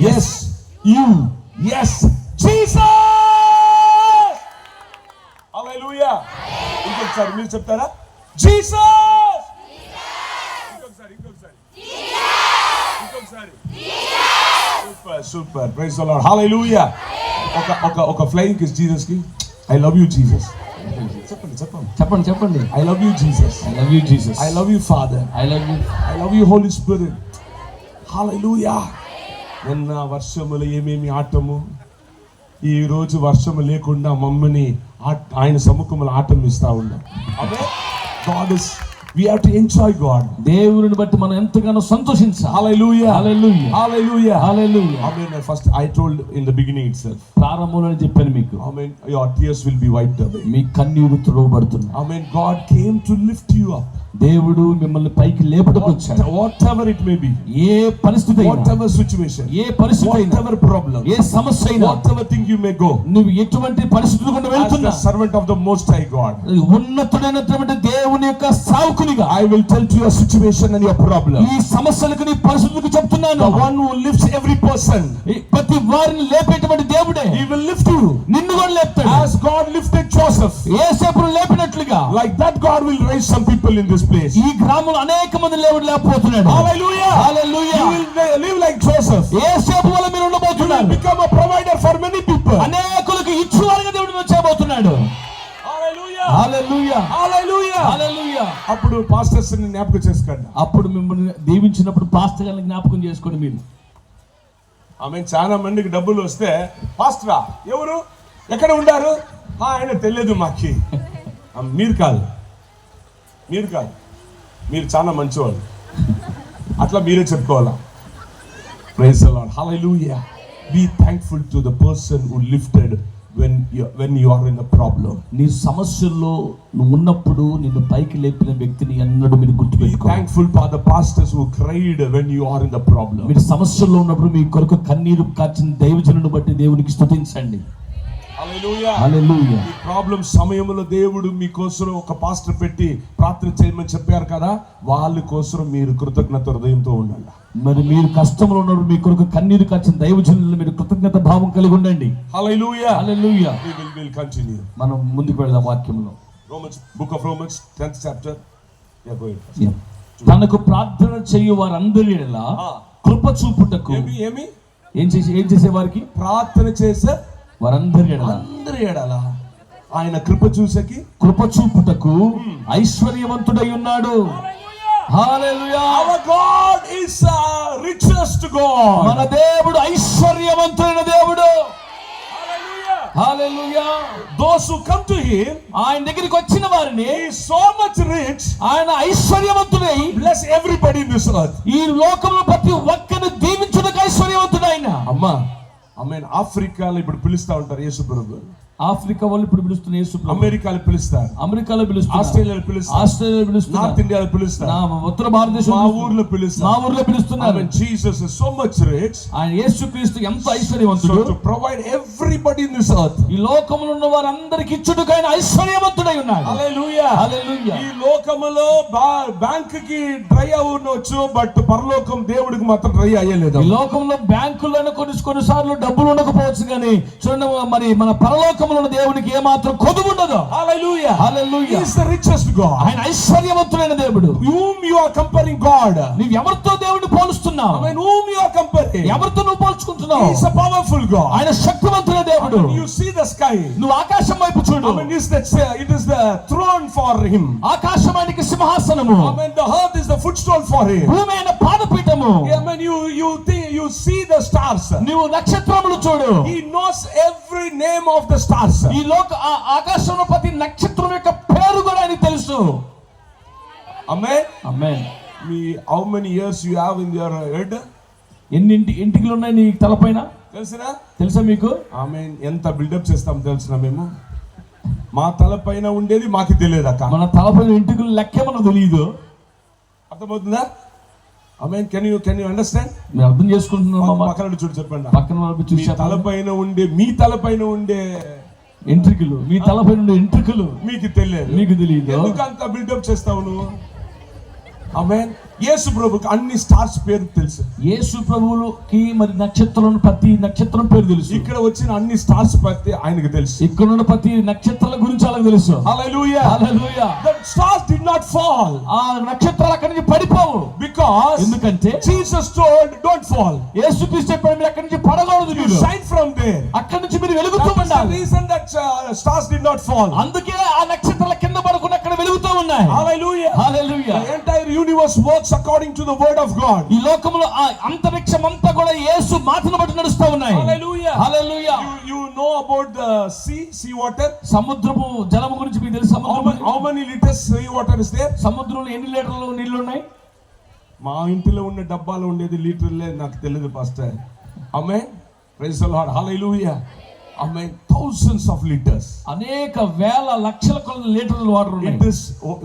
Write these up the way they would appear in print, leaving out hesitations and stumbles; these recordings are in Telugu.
yes, you, yes, Jesus. Hallelujah. ఇంకొకసారి మీరు చెప్తారా? Jesus. ఇంకొకసారి super praise the lord. Hallelujah. ఒక ఫ్లయింగ్ కిస్ జీసస్ కి. I love you Jesus. చెప్పండి. I love you Jesus. I love you father. I love you holy spirit. Hallelujah. నిన్న వర్షములు ఏమేమి ఆటము, ఈ రోజు వర్షము లేకుండా మమ్మల్ని ఆయన సముఖంలో ఆటమిస్తా ఉన్నాం. అదే God is, we have to enjoy God. దేవుని బట్టి మనం ఎంతగానో సంతోషించాలి. Hallelujah. Hallelujah. Hallelujah. Hallelujah. Amen. First I told in the beginning itself. ప్రారంభంలో చెప్పాను మీకు. Amen. Your tears will be wiped away. మీ కన్నీరు తుడవబడుతుంది. Amen. God came to lift you up. దేవుడు మిమ్మల్ని పైకి లేపుటకు వచ్చాడు. Whatever it may be. ఏ పరిస్థితి అయినా, whatever situation, ఏ పరిస్థితి అయినా, whatever problem, ఏ సమస్య అయినా, whatever thing you may go, నువ్వు ఎటువంటి పరిస్థితులు గుండా వెళ్తున్నా, as the servant of the most high God, ఉన్నతుడైనటువంటి దేవుని యొక్క సేవకునిగా I will tell to your situation and your problem. ఈ సమస్యలకు నీ పరిస్థితులకు చెప్తున్నాను. The one who lifts every person, ప్రతి వారిని లేపేటువంటి దేవుడే. he will lift you. నిన్ను కూడా లేపుతాడు. As God lifted Joseph, యోసేపును లేపినట్లుగా, like that God will raise some people in this place. ఈ గ్రామంలో అనేక మంది లేపబోతున్నాడు. Hallelujah. Hallelujah. You will live like Joseph. యోసేపు వలె మీరు ఉండబోతున్నారు. You will become a provider for many people. అనేకులకు ఇచ్చువారుగా దేవుడు చేయబోతున్నాడు. Hallelujah. Hallelujah. Hallelujah. Hallelujah. అప్పుడు పాస్టర్స్ ని జ్ఞాపకం చేసుకోండి. అప్పుడు మిమ్మల్ని దీవించినప్పుడు పాస్టర్ గారిని జ్ఞాపకం చేసుకోండి. మీరు ఆమె చాలా మందికి డబ్బులు వస్తే, పాస్టరా ఎవరు ఎక్కడ ఉండారు, ఆయన తెలియదు మాకి. మీరు కాదు, మీరు చాలా మంచివాళ్ళు, అట్లా మీరే చెప్పుకోవాలా. Praise the lord. Hallelujah. Be thankful to the person who lifted when you are in a problem. నీ సమస్యల్లో నువ్వు ఉన్నప్పుడు నిన్ను పైకి లేపిన వ్యక్తిని అన్నడు మీరు గుర్తుపెట్టుకోవాలి. Thankful for the pastors who cried when you are in the problem. మీరు సమస్యల్లో ఉన్నప్పుడు మీ కొరకు కన్నీరు కార్చిన దైవజనులను బట్టి దేవునికి స్తుతించండి. హల్లెలూయా. హల్లెలూయా. ఈ ప్రాబ్లం సమయంలో దేవుడు మీకోసం ఒక పాస్టర్ పెట్టి ప్రార్థన చేయమని చెప్పారు కదా, వాళ్ళ కోసం మీరు కృతజ్ఞత హృదయంతో ఉండాలి. మరి మీరు కష్టంలో ఉన్నప్పుడు మీ కొరకు కన్నీరు కార్చిన దైవజనులను మీరు కృతజ్ఞత భావం కలిగి ఉండండి. హల్లెలూయా. హల్లెలూయా. We will continue. మనం ముందుకు వెళ్దాం వాక్యంలో. Book of Romans 10th chapter. Yeah, go ahead. తనకు ప్రార్థన చేయు వారందరి ఎడల కృప చూపుటకు, ఏం చేసే వారికి ప్రార్థన చేసే వారందరి ఎడల ఆయన కృప చూపుటకు ఐశ్వర్యవంతుడై ఉన్నాడు. హల్లెలూయా. Our God is richest God. మన దేవుడు ఐశ్వర్యవంతుడైన దేవుడు. హల్లెలూయా. Those who come to him, ఆయన దగ్గరికి వచ్చిన వారిని, he is so much rich, ఆయన ఐశ్వర్యవంతుడై bless everybody in this earth. ఈ లోకంలో ప్రతి ఒక్కరిని దీవించుటకు ఐశ్వర్యవంతుడు ఆయన. అమ్మా ఆమెన్. ఆఫ్రికాలో ఇప్పుడు పిలుస్తా ఉంటారు యేసు ప్రభు. ఆఫ్రికా వాళ్ళు ఇప్పుడు పిలుస్తున్న యేసు ప్రభు. అమెరికాలో పిలుస్తారు, అమెరికాలో పిలుస్తారు, ఆస్ట్రేలియాలో పిలుస్తారు, నార్త్ ఇండియాలో పిలుస్తారు, ఉత్తర భారతదేశం మా ఊర్లో పిలుస్తున్నారు. Jesus is so much rich. ఆయన యేసుక్రీస్తు ఎంత ఐశ్వర్యవంతుడు. To provide everybody in this earth. ఈ లోకములో ఉన్న వారందరికి ఇచ్చుటకు ఆయన ఐశ్వర్యవంతుడై ఉన్నాడు. హల్లెలూయా. హల్లెలూయా. ఈ లోకములో బ్యాంక్ కి డ్రై అవ్వనొచ్చు, బట్ పరలోకం దేవుడికి మాత్రం డ్రై అయ్యలేదు. ఈ లోకంలో బ్యాంకుల్లో కొన్నిసార్లు డబ్బులు ఉండకపోవచ్చు, కానీ చూడండి మరి మన పరలోకం దేవునికి ఏ మాత్రం కొదువు ఉండదు. హల్లెలూయా. హల్లెలూయా. He is the richest God. ఆయన ఐశ్వర్యవంతుడైన దేవుడు. Whom you are comparing God? నీవు ఎవరితో దేవుడిని పోలుస్తున్నావు? I mean, whom you are comparing? ఎవరితో నువ్వు పోల్చుకుంటున్నావు? He is a powerful God. ఆయన శక్తివంతుడైన దేవుడు. You see the sky. నువ్వు ఆకాశం వైపు చూడు. I mean, it is the throne for him. ఆకాశం ఆయనకి సింహాసనము. I mean, the earth is the footstool for him. భూమి ఆయన పాదపీఠము. I mean, you see the stars. నీవు నక్షత్రములు చూడు. He knows every name of the stars. ఈ ఆకాశంలో ప్రతి నక్షత్రం యొక్క పేరు కూడా ఆయనకు తెలుసు. Amen. Amen. How many years you have in your head? ఎన్ని ఇంటికలు ఉన్నాయి నీ తలపైన తెలుసా మీకు? ఆమేన్. ఎంత బిల్డప్ చేస్తాం తెలుసునా మేము? మా తలపైన ఉండేది మాకు తెలియదు అక్క. మన తలపైన ఇంటికలు లెక్కే మనకు తెలియదు. అర్థమవుతుందా? ఆమేన్. Can you understand? నేను అర్థం చేసుకుంటున్నాను. పక్కన చూడు, చెప్పండి. పక్కన వైపు చూసి, మీ తలపైన ఉండే ఎంట్రికలు, మీ తలపైన ఉండే ఎంట్రికలు మీకు తెలియదు. మీకు తెలియదు. ఎందుకు అంత బిల్డప్ చేస్తావు నువ్వు? ఆమేన్. యేసు ప్రభుకి అన్ని స్టార్స్ పేరు తెలుసు. యేసు ప్రభువుకి మరి నక్షత్రం, ప్రతి నక్షత్రం పేరు తెలుసు. ఇక్కడ వచ్చిన అన్ని స్టార్స్ ప్రతి ఆయనకు తెలుసు. ఇక్కడ ఉన్న ప్రతి నక్షత్రాల గురించి అలాగే తెలుసు. హల్లెలూయా, హల్లెలూయా. the stars did not fall. ఆ నక్షత్రాలు అక్కడి నుంచి పడిపోవు. Because ఎందుకంటే Jesus told don't fall. యేసుక్రీస్తు చెప్పాడు మీరు అక్కడి నుంచి పడకూడదు, You మీరు shine from there. అక్కడి నుంచి మీరు వెలుగుతూ That is the ఉండాలి. reason that stars did not fall. అందుకే ఆ నక్షత్రాల కింద పడకుండా అక్కడ వెలుగుతూ ఉన్నాయి. Hallelujah. Hallelujah. The entire universe works according to the word of God. ఈ లోకంలో ఆ అంతరిక్షం అంతా కూడా యేసు మాటను బట్టి నడుస్తూ ఉన్నాయి. Hallelujah. Hallelujah. You know about the sea water? సముద్రపు జలము గురించి మీకు తెలుసు. How many liters sea water is there? సముద్రంలో ఎన్ని లీటర్లు నీళ్లు ఉన్నాయి? మా ఇంటిలో ఉన్న డబ్బాలో ఉండేది లీటర్లే, నాకు తెలియదు pastor. Amen. Praise the lord. Hallelujah. Amen. thousands of liters. అనేక వేల లక్షల కొలది లీటర్ల వాటర్ ఉన్నాయి. It is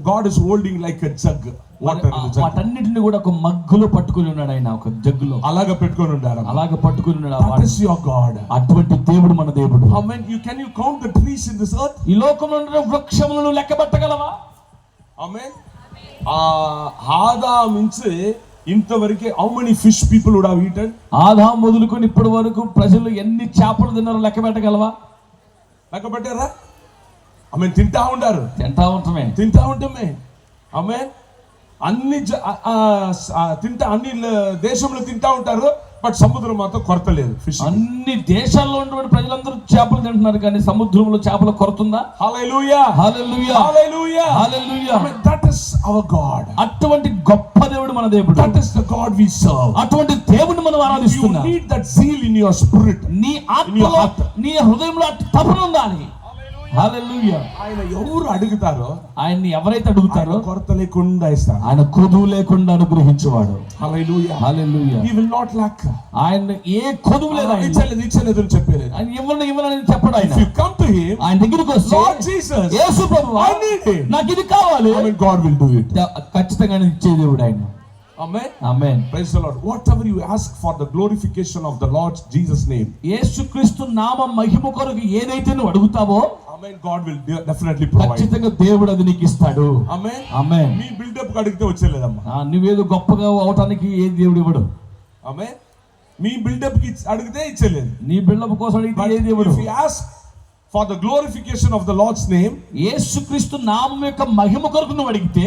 God is holding like a jug. Water వాటన్నిటిని కూడా ఒక మగ్గులో పట్టుకొని ఉన్నాడు ఆయన, ఒక జగ్గులో అలాగా పెట్టుకొని ఉన్నాడు. అలాగా పట్టుకొని ఉన్నాడు. That is your God. అటువంటి దేవుడు మన దేవుడు. Amen. Can you count the trees in this earth? ఈ లోకంలో ఉన్న వృక్షములను లెక్కబెట్టగలవా? Amen. ఆదాం నుంచి ఇంతవరకే how many fish people would have eaten? Adam మొదలుకొని ఇప్పటి వరకు ప్రజలు ఎన్ని చేపలు తిన్నారో లెక్కబెట్టగలవా? లెక్క పెట్టారా? ఆమేన్. తింటా ఉంటామే. ఆమేన్. అన్ని అన్ని దేశంలో తింటా ఉంటారు, బట్ సముద్రం మాత్రం కొరత లేదు. ఫిష్ అన్ని దేశాల్లో ఉన్నటువంటి ప్రజలందరూ చేపలు తింటున్నారు, కానీ సముద్రంలో చేపల కొరత ఉందా? Hallelujah, hallelujah, hallelujah, hallelujah. That is our God. అటువంటి గొప్ప దేవుడు మన దేవుడు. That is the God we serve. అటువంటి దేవుడిని మనం ఆరాధిస్తున్నాం. You need that zeal in your spirit. నీ ఆత్మలో, నీ హృదయంలో తపన ఉండాలి. హల్లెలూయా. ఆయన ఎవరు అడుగుతారో, ఆయన్ని ఎవరైతే అడుగుతారో కొరత లేకుండా ఇస్తాడు. ఆయన కొదువు లేకుండా అనుగ్రహించేవాడు. హల్లెలూయా, హల్లెలూయా. He will not lack. ఆయన ఏ కొదువు లేదు, ఇచ్చలేదు అని చెప్పలేదు. ఆయన ఇవ్వనని చెప్పడు. ఆయన If you come to him, ఆయన దగ్గరికి వస్తే, Lord Jesus, యేసు ప్రభువా, I need it. నాకు ఇది కావాలి. Amen. God will do it. ఖచ్చితంగా ఇచ్చే దేవుడు ఆయన. Amen. Amen. Praise the Lord. Whatever you ask for the glorification of the Lord Jesus name, యేసుక్రీస్తు నామ మహిమ కొరకు ఏదైతే నువ్వు అడుగుతావో, Amen, God will definitely provide. ఖచ్చితంగా దేవుడు అది నీకు ఇస్తాడు. Amen. Amen. నీ బిల్డప్ కి అడిగితే వచ్చేలేదమ్మా. నువ్వేదో గొప్పగా అవటానికి ఏ దేవుడు ఇవ్వడు. Amen. మీ బిల్డప్ కి అడిగితే ఇచ్చలేదు. నీ బిల్డప్ కోసం అడిగితే ఏ దేవుడు. If you ask for the glorification of the Lord's name, యేసుక్రీస్తు నామం యొక్క మహిమ కొరకు నువ్వు అడిగితే,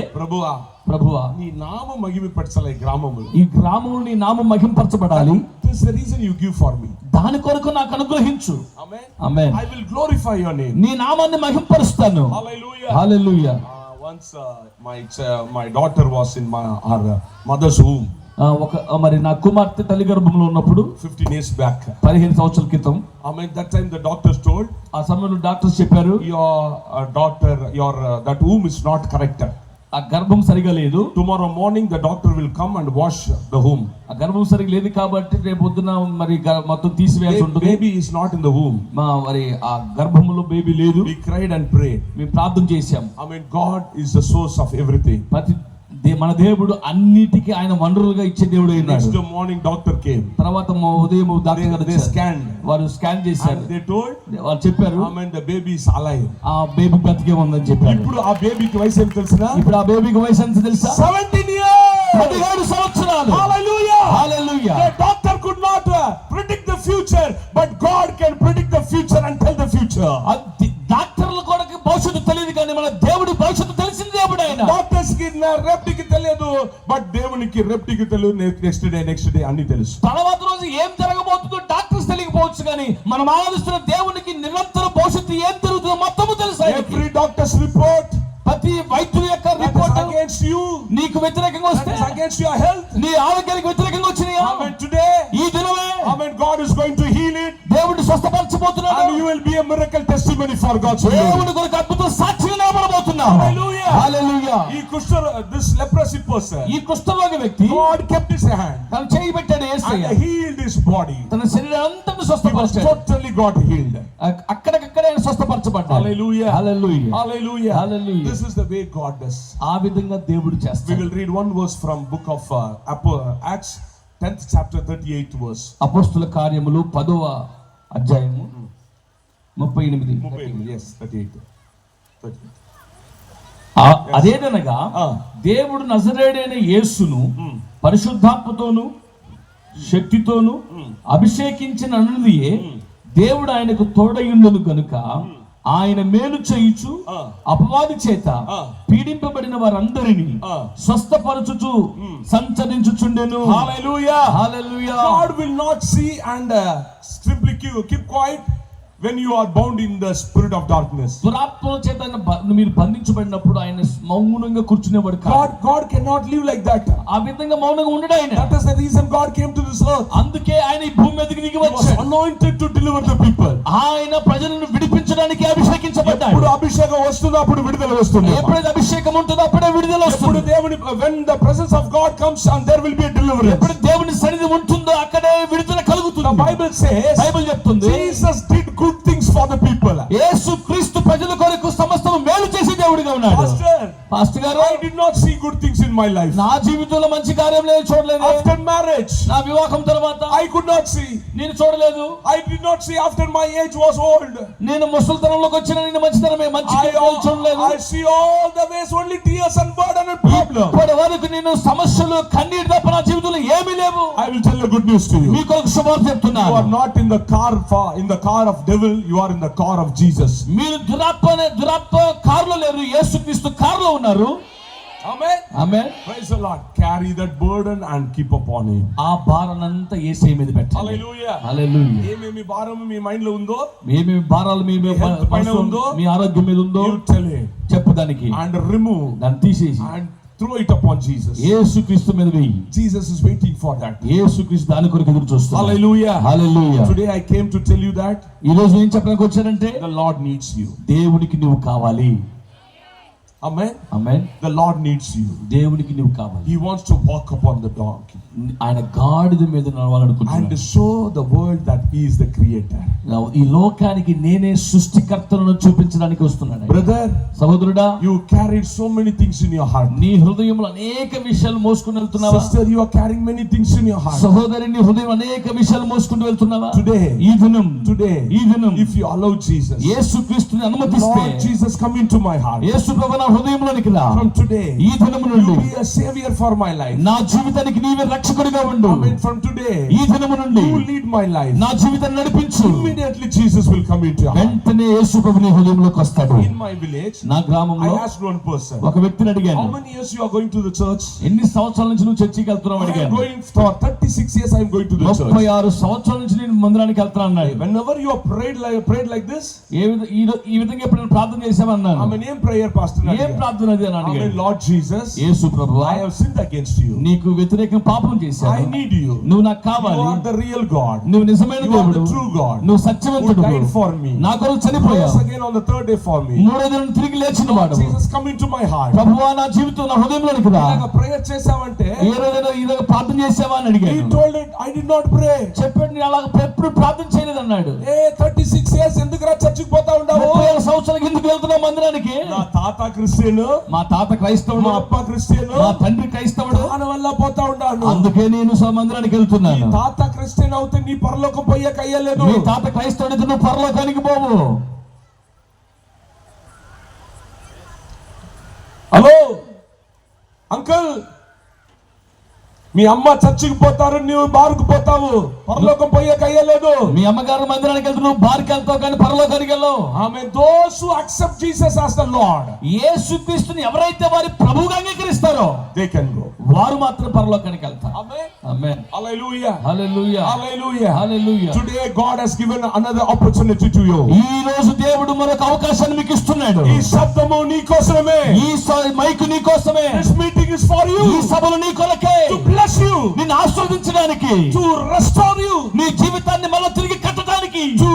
ప్రభువా నీ నామ మహిమపరచాలి గ్రామములో. ఈ గ్రామంలో నీ నామం మహిమపరచబడాలి. This is the reason you give for me. దాని కొరకు నాకు అనుగ్రహించు. Amen. Amen. I will glorify your name. నీ నామాన్ని మహిమపరుస్తాను. Hallelujah. Hallelujah. Once my daughter was in our mother's womb. మరి నా కుమార్తె తల్లి గర్భంలో ఉన్నప్పుడు 15 years back, 15 సంవత్సరాల క్రితం, Amen, that time the doctors told, ఆ సమయంలో డాక్టర్స్ చెప్పారు, your daughter, that womb is not correct. ఆ గర్భం సరిగా లేదు. Tomorrow morning the doctor will come and wash the womb. ఆ గర్భం సరిగా లేదు కాబట్టి రేపు పొద్దున మరి మొత్తం తీసివేయాల్సి ఉంటుంది. Baby is not in the womb. మరి ఆ గర్భంలో బేబీ లేదు. We cried and prayed. మేము ప్రార్థన చేశాం. Amen. God is the source of everything. మన దేవుడు అన్నిటికీ ఆయన వనరులుగా ఇచ్చే దేవుడు అయినాడు. Next morning doctor came. తర్వాత ఉదయం డాక్టర్ గారు scanned. వారు స్కాన్ చేశారు. They told, వాళ్ళు చెప్పారు, Amen, the baby is alive. ఆ బేబీ బ్రతికే ఉందని చెప్పారు. ఇప్పుడు ఆ బేబీకి వయసు ఎంత తెలుసా? ఇప్పుడు ఆ బేబీకి వయసు ఎంత తెలుసా? 17 years. 17 సంవత్సరాలు. Hallelujah. Hallelujah. The doctor could not predict the future, but God can predict the future and tell the future. డాక్టర్ల కొరకు భవిష్యత్తు తెలియదు, కానీ మన దేవుడి భవిష్యత్తు తెలిసిన దేవుడు ఆయన. డాక్టర్స్ కి రెప్టికి తెలియదు, బట్ దేవునికి రెప్టికి తెలియదు. నెక్స్ట్ డే అన్ని తెలుసు. తర్వాత రోజు ఏం జరగబోతుందో డాక్టర్స్ తెలియకపోవచ్చు, కానీ మనం ఆరాధిస్తున్న దేవునికి నిరంతర భవిష్యత్తు ఏం జరుగుతుందో మొత్తము తెలుసు. Every doctor's report, ప్రతి వైద్యుల యొక్క రిపోర్ట్ against you, నీకు వ్యతిరేకంగా వస్తే, against your health, నీ ఆరోగ్యానికి వ్యతిరేకంగా వచ్చినాయా, Amen, today, ఈ దినమే, Amen, God is going to heal it. దేవుడు స్వస్థపరచబోతున్నాడు. And you will be a miracle testimony for God's glory. దేవుడి కొరకు అద్భుత సాక్షిగా నిలబడబోతున్నావు. Hallelujah. Hallelujah. This leprosy person, ఈ కుష్ఠరోగి వ్యక్తి, God kept his hand తన చేయి పెట్టాడు యేసయ్య, and healed his body. తన శరీరం అంతా స్వస్థపరిచాడు. Totally got healed. అక్కడికక్కడే ఆయన స్వస్థపరచబడ్డాడు. Hallelujah. Hallelujah. Hallelujah. Hallelujah. This is the way God does. ఆ విధంగా దేవుడు చేస్తాడు. We will read one verse from book of Acts 10th chapter 38th verse. అపోస్తలుల కార్యములు 10వ అధ్యాయము 38. Yes, 38. అదేదనగా దేవుడు నజరేయుడైన యేసును పరిశుద్ధాత్మతోను శక్తితోను అభిషేకించిన అనుదియే దేవుడు ఆయనకు తోడయుండును గనుక ఆయన మేలు చేయుచు అపవాది చేత పీడింపబడిన వారందరినీ స్వస్థపరచుచు సంచరించుచుండెను. హల్లెలూయా. హల్లెలూయా. God will not see and simply keep quiet when you are bound in the spirit of darkness. దురాత్మల చేత మీరు బంధించబడినప్పుడు ఆయన మౌనంగా కూర్చునేవాడు కాదు. God cannot live like that. ఆ విధంగా మౌనంగా ఉండడు ఆయన. That is the reason God came to this earth. అందుకే ఆయన ఈ భూమి మీదకి దిగి వచ్చాడు. Anointed to deliver the people. ఆయన ప్రజలను విడిపించడానికి అభిషేకించబడ్డాడు. ఎప్పుడు అభిషేకం వస్తుందో అప్పుడు విడుదల వస్తుంది. ఎప్పుడైతే అభిషేకం ఉంటుందో అప్పుడే విడుదల వస్తుంది. దేవుని when the presence of God comes and there will be a deliverance. ఎప్పుడు దేవుని సన్నిధి ఉంటుందో అక్కడే విడుదల కలుగుతుంది. The Bible says, బైబిల్ చెప్తుంది, Jesus did good things for the people. యేసు క్రీస్తు ప్రజల కొరకు సమస్తము మేలు చేసే దేవుడిగా ఉన్నాడు. పాస్టర్ గారు, I did not see good things in my life. నా జీవితంలో మంచి కార్యం లేదు, చూడలేదు. After marriage, నా వివాహం తర్వాత I could not see. నేను చూడలేదు. I did not see after my age was old. నేను ముసలితనంలోకి వచ్చిన నేను మంచితనమే మంచి చూడలేదు. I see all the ways only tears and burden and problem. ఇప్పటి వరకు నేను సమస్యలు కన్నీరు తప్ప నా జీవితంలో ఏమీ లేవు. I will tell you good news to you. మీకు ఒక శుభవార్త చెప్తున్నాను. You are not in the car of devil, you are in the car of Jesus. మీరు దురాత్మ కారులో లేరు, యేసుక్రీస్తు కారులో ఉన్నారు. Amen. Amen. Praise the Lord. Carry that burden and keep upon him. ఆ భారానంతా యేసయ్య మీద పెట్టాలి. Hallelujah. Hallelujah. ఏమేమి భారం మీ మైండ్ లో ఉందో, ఏమేమి భారాలు మీ పైన ఉందో, మీ ఆరోగ్యం మీద ఉందో, you tell him. చెప్పు దానికి. And remove. దాన్ని తీసేసి And throw it upon Jesus. యేసుక్రీస్తు మీద వేయి. Jesus is waiting for that. యేసుక్రీస్తు దాని కొరకు ఎదురు చూస్తున్నాడు. Hallelujah. Hallelujah. Today I came to tell you that ఈ రోజు ఏం చెప్పడానికి వచ్చానంటే, the Lord needs you. దేవునికి నువ్వు కావాలి. Amen. Amen. The Lord needs you. దేవునికి నువ్వు కావాలి. He wants to walk upon the donkey ఆయన గాడిద మీద నడవాలనుకుంటున్నాడు. and show the world that he is the creator. ఈ లోకానికి నేనే సృష్టికర్తను చూపించడానికి వస్తున్నాడు. Brother, సహోదరుడా, you carried so many things in your heart. నీ హృదయంలో అనేక విషయాలు మోసుకొని వెళ్తున్నావా? Sister, you are carrying many things in your heart. సహోదరి, నీ హృదయం అనేక విషయాలు మోసుకుంటూ వెళ్తున్నావా? Today, ఈ దినం if you allow Jesus, యేసుక్రీస్తుని అనుమతిస్తే, Lord Jesus, come into my heart. యేసు ప్రభువా నా హృదయంలోనికి రా. From today, ఈ దినము నుండి you be a savior for my life. నా జీవితానికి నీవే రక్షకుడిగా ఉండు. Amen. From today, ఈ దినము నుండి you lead my life. నా జీవితాన్ని నడిపించు. Immediately Jesus will come into your heart. వెంటనే యేసు ప్రభు నీ హృదయంలోకి వస్తాడు. In my village, నా గ్రామంలో I asked one person, ఒక వ్యక్తిని అడిగాను, how many years you are going to the church? ఎన్ని సంవత్సరాల నుంచి నువ్వు చర్చికి వెళ్తున్నావు I am అడిగాను. going for 36 years. I am going to the church. 36 సంవత్సరాల నుంచి నేను మందిరానికి వెళ్తున్నాను అన్నాడు. Whenever you have prayed like this, ఈ విధంగా ఎప్పుడైనా ప్రార్థన చేసావన్నాను. I mean, name prayer, pastor. ఏం ప్రార్థన అది అని అడిగాను. Lord Jesus, యేసు ప్రభువా, I have sinned against you. నీకు వ్యతిరేకంగా పాపం చేశాను. I need you. నువ్వు నాకు కావాలి. You are the real God. నువ్వు నిజమైన You are దేవుడు. the true God. నువ్వు సత్యవంతుడు. Who died for me. నా కొరకు చనిపోయావు. Rose again on the third day for me. మూడో దినం తిరిగి లేచిన వాడు. Jesus, come into my heart. ప్రభువా, నా జీవితం నా హృదయంలోనికి రా. ఇలాగ ప్రేయర్ చేసావంటే, ఏ రోజైనా ఇలాగ ప్రార్థన చేసావా అని అడిగాను. He told it, I did not pray. చెప్పాడు, నేను అలాగ ఎప్పుడు ప్రార్థన చేయలేదు అన్నాడు. 36 years ఎందుకురా చర్చికి పోతా ఉన్నావు? 37 సంవత్సరాలకు ఎందుకు వెళ్తున్నావు మందిరానికి? నా తాత క్రిస్టియన్, మా తాత క్రైస్తవుడు, మా అప్ప క్రిస్టియన్, మా తండ్రి క్రైస్తవుడు, దాని వల్ల పోతా ఉన్నాను. అందుకే నేను మందిరానికి వెళ్తున్నాను. తాత క్రిస్టియన్ అవుతే నీ పరలోకం పోయే కయ్యలేదు. నీ తాత క్రైస్తవుడు అయితే నువ్వు పరలోకానికి పోవు. హలో అంకుల్, మీ అమ్మ చర్చికి పోతారు, నువ్వు బారుకు పోతావు, పరలోకం పోయే కయ్యలేదు. మీ అమ్మగారు మందిరానికి వెళ్తే నువ్వు బారుకి వెళ్తావు కానీ పరలోకానికి వెళ్ళవు. ఆమె those who accept Jesus as the Lord, యేసుక్రీస్తుని ఎవరైతే వారి ప్రభువుగా అంగీకరిస్తారో they can go. వారు మాత్రం పరలోకానికి వెళ్తారు. Amen. Amen. Hallelujah. Hallelujah. Hallelujah. Hallelujah. Today God has given another opportunity to you. ఈ రోజు దేవుడు మరొక అవకాశాన్ని మీకు ఇస్తున్నాడు. ఈ శబ్దము నీ కోసమే, ఈ మైక్ నీ కోసమే. This meeting is for you. ఈ సభలు నీ కొరకే. To bless you, నిన్ను ఆశీర్వదించడానికి, to restore you, నీ జీవితాన్ని మళ్ళీ తిరిగి కట్టడానికి, to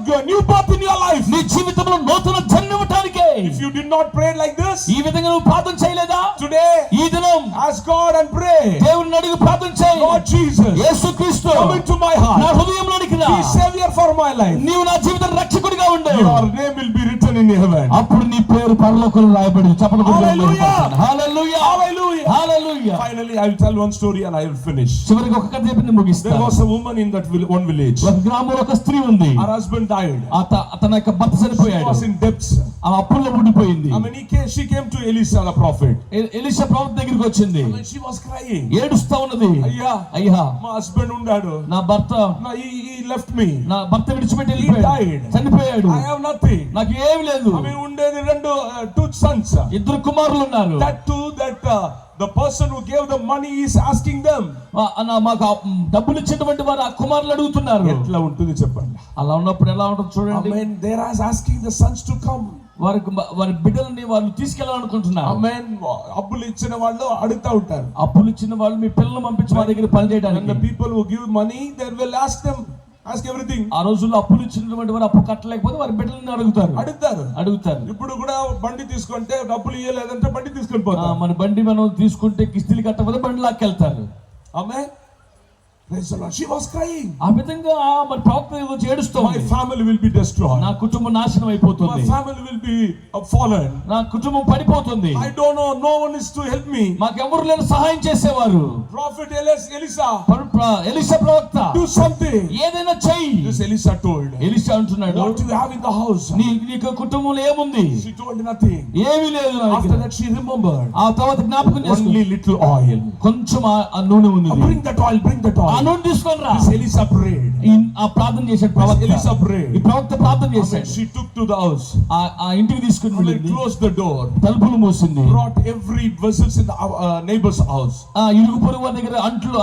give a new birth in your life. నీ జీవితంలో నూతన జన్మివ్వడానికి. If you did not pray like this, ఈ విధంగా నువ్వు ప్రార్థన చేయలేదా? today ఈ దినం ask God and pray. దేవుని అడిగి ప్రార్థన చేయి. Lord Jesus, యేసుక్రీస్తు, come into my heart. నా హృదయంలోనికి రా. Be savior for my life. నీవు నా జీవిత రక్షకుడిగా ఉండు. Your name will be written in heaven. అప్పుడు నీ పేరు పరలోకంలో రాయబడి. చెప్పండి. Hallelujah. Hallelujah. Hallelujah. Hallelujah. Finally, I will tell one story and I will finish. చివరికి ఒక కథ చెప్పి ముగిస్తా. There was a woman in that one village. ఒక గ్రామంలో ఒక స్త్రీ ఉంది. Her husband died. అతని యొక్క భర్త She చనిపోయాడు. was in debts. ఆ అప్పుల్లో ఉండిపోయింది. I mean, she came to Elisha the prophet. Elisha ప్రవక్త దగ్గరికి వచ్చింది. And she was crying. ఏడుస్తా ఉన్నది. అయ్యా మా హస్బెండ్ ఉన్నాడు, నా భర్త he left me. నా భర్త విడిచిపెట్టి వెళ్ళిపోయాడు, చనిపోయాడు. I have nothing. నాకు ఏమీ లేదు. ఉండేది two sons. ఇద్దరు కుమారులు ఉన్నారు. That too, the person who gave the money is asking them. మాకు డబ్బులు ఇచ్చినటువంటి వారు ఆ కుమారులు అడుగుతున్నారు. ఎట్లా ఉంటుంది చెప్పండి. అలా ఉన్నప్పుడు ఎలా ఉంటుంది చూడండి. Amen. They are asking the sons to come. వారి బిడ్డలని వాళ్ళు తీసుకెళ్లాలనుకుంటున్నారు. Amen. అప్పులు ఇచ్చిన వాళ్ళు అడుగుతా ఉంటారు. అప్పులు ఇచ్చిన వాళ్ళు మీ పిల్లలు పంపించి మా దగ్గర పని చేయడానికి. And the people who give money, they will ask everything. ఆ రోజుల్లో అప్పులు ఇచ్చినటువంటి వారు అప్పు కట్టలేకపోతే వారి బిడ్డలని అడుగుతారు. ఇప్పుడు కూడా బండి తీసుకుంటే డబ్బులు ఇవ్వలేదంటే బండి తీసుకొని పోతారు. మన బండి మనం తీసుకుంటే కిస్తీలు కట్టకపోతే బండి లాక్కెళ్తారు. Amen. She was crying. ఆ విధంగా మరి ప్రవక్త ఏడుస్తూ, my family will be destroyed. నా కుటుంబం నాశనం అయిపోతుంది. My family will be fallen. నా కుటుంబం పడిపోతుంది. I don't know, no one is to help me. మాకెవరు లేరు సహాయం చేసేవారు. Prophet Elisha ప్రవక్త, do something. ఏదైనా చెయ్యి. This Elisha told. ఎలీషా అంటున్నాడు, what do you have in the house? నీకు కుటుంబంలో ఏముంది? She told nothing. ఏమీ లేదు. After that she remembered. ఆ తర్వాత జ్ఞాపకం చేసుకుంది, only little oil. కొంచెం ఆ నూనె ఉంది. bring that oil. ఆ నూనె తీసుకొని రా. This Elisha prayed. ఆ ప్రార్థన చేశాడు ప్రవక్త. Elisha prayed. ఈ ప్రవక్త ప్రార్థన చేశాడు. She took to the house. ఆ ఇంటికి తీసుకొని వెళ్ళింది. closed the door. తలుపులు మూసింది. brought every vessels in the neighbor's house. ఇరుగు పొరుగు వారి దగ్గర అంట్లు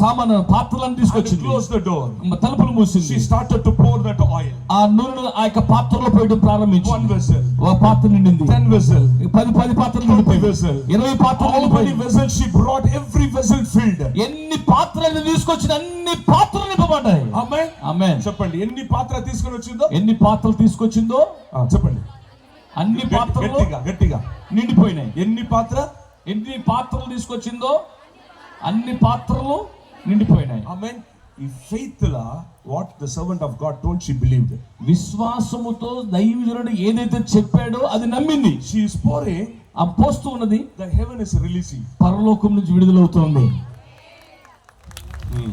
సామాను పాత్రలను తీసుకొచ్చింది. closed the door. తలుపులు మూసింది. She started to pour that oil. ఆ నూనె ఆ యొక్క పాత్రలో పోయడం ప్రారంభించింది. 1 vessel. ఒక పాత్ర నిండింది. 10 vessel. 10 పాత్రలు నిండిపోయాయి. 20 పాత్రలు నిండిపోయాయి. vessels she brought, every vessel filled. ఎన్ని పాత్రలు తీసుకొచ్చిన అన్ని పాత్రలు నింపబడ్డాయి. ఆమేన్. ఆమేన్. చెప్పండి, ఎన్ని పాత్ర తీసుకొని వచ్చిందో? ఎన్ని పాత్రలు తీసుకొచ్చిందో చెప్పండి. అన్ని పాత్రలు గట్టిగా నిండిపోయినాయి. ఎన్ని పాత్రలు తీసుకొచ్చిందో అన్ని పాత్రలు నిండిపోయినాయి. ఆమేన్. ఈ faith law what the servant of God told, she believed. విశ్వాసముతో దైవజనుడు ఏదైతే చెప్పాడో అది నమ్మింది. She is pouring. ఆ పోస్తూ ఉన్నది. The heaven is releasing. పరలోకం నుంచి విడుదలవుతోంది.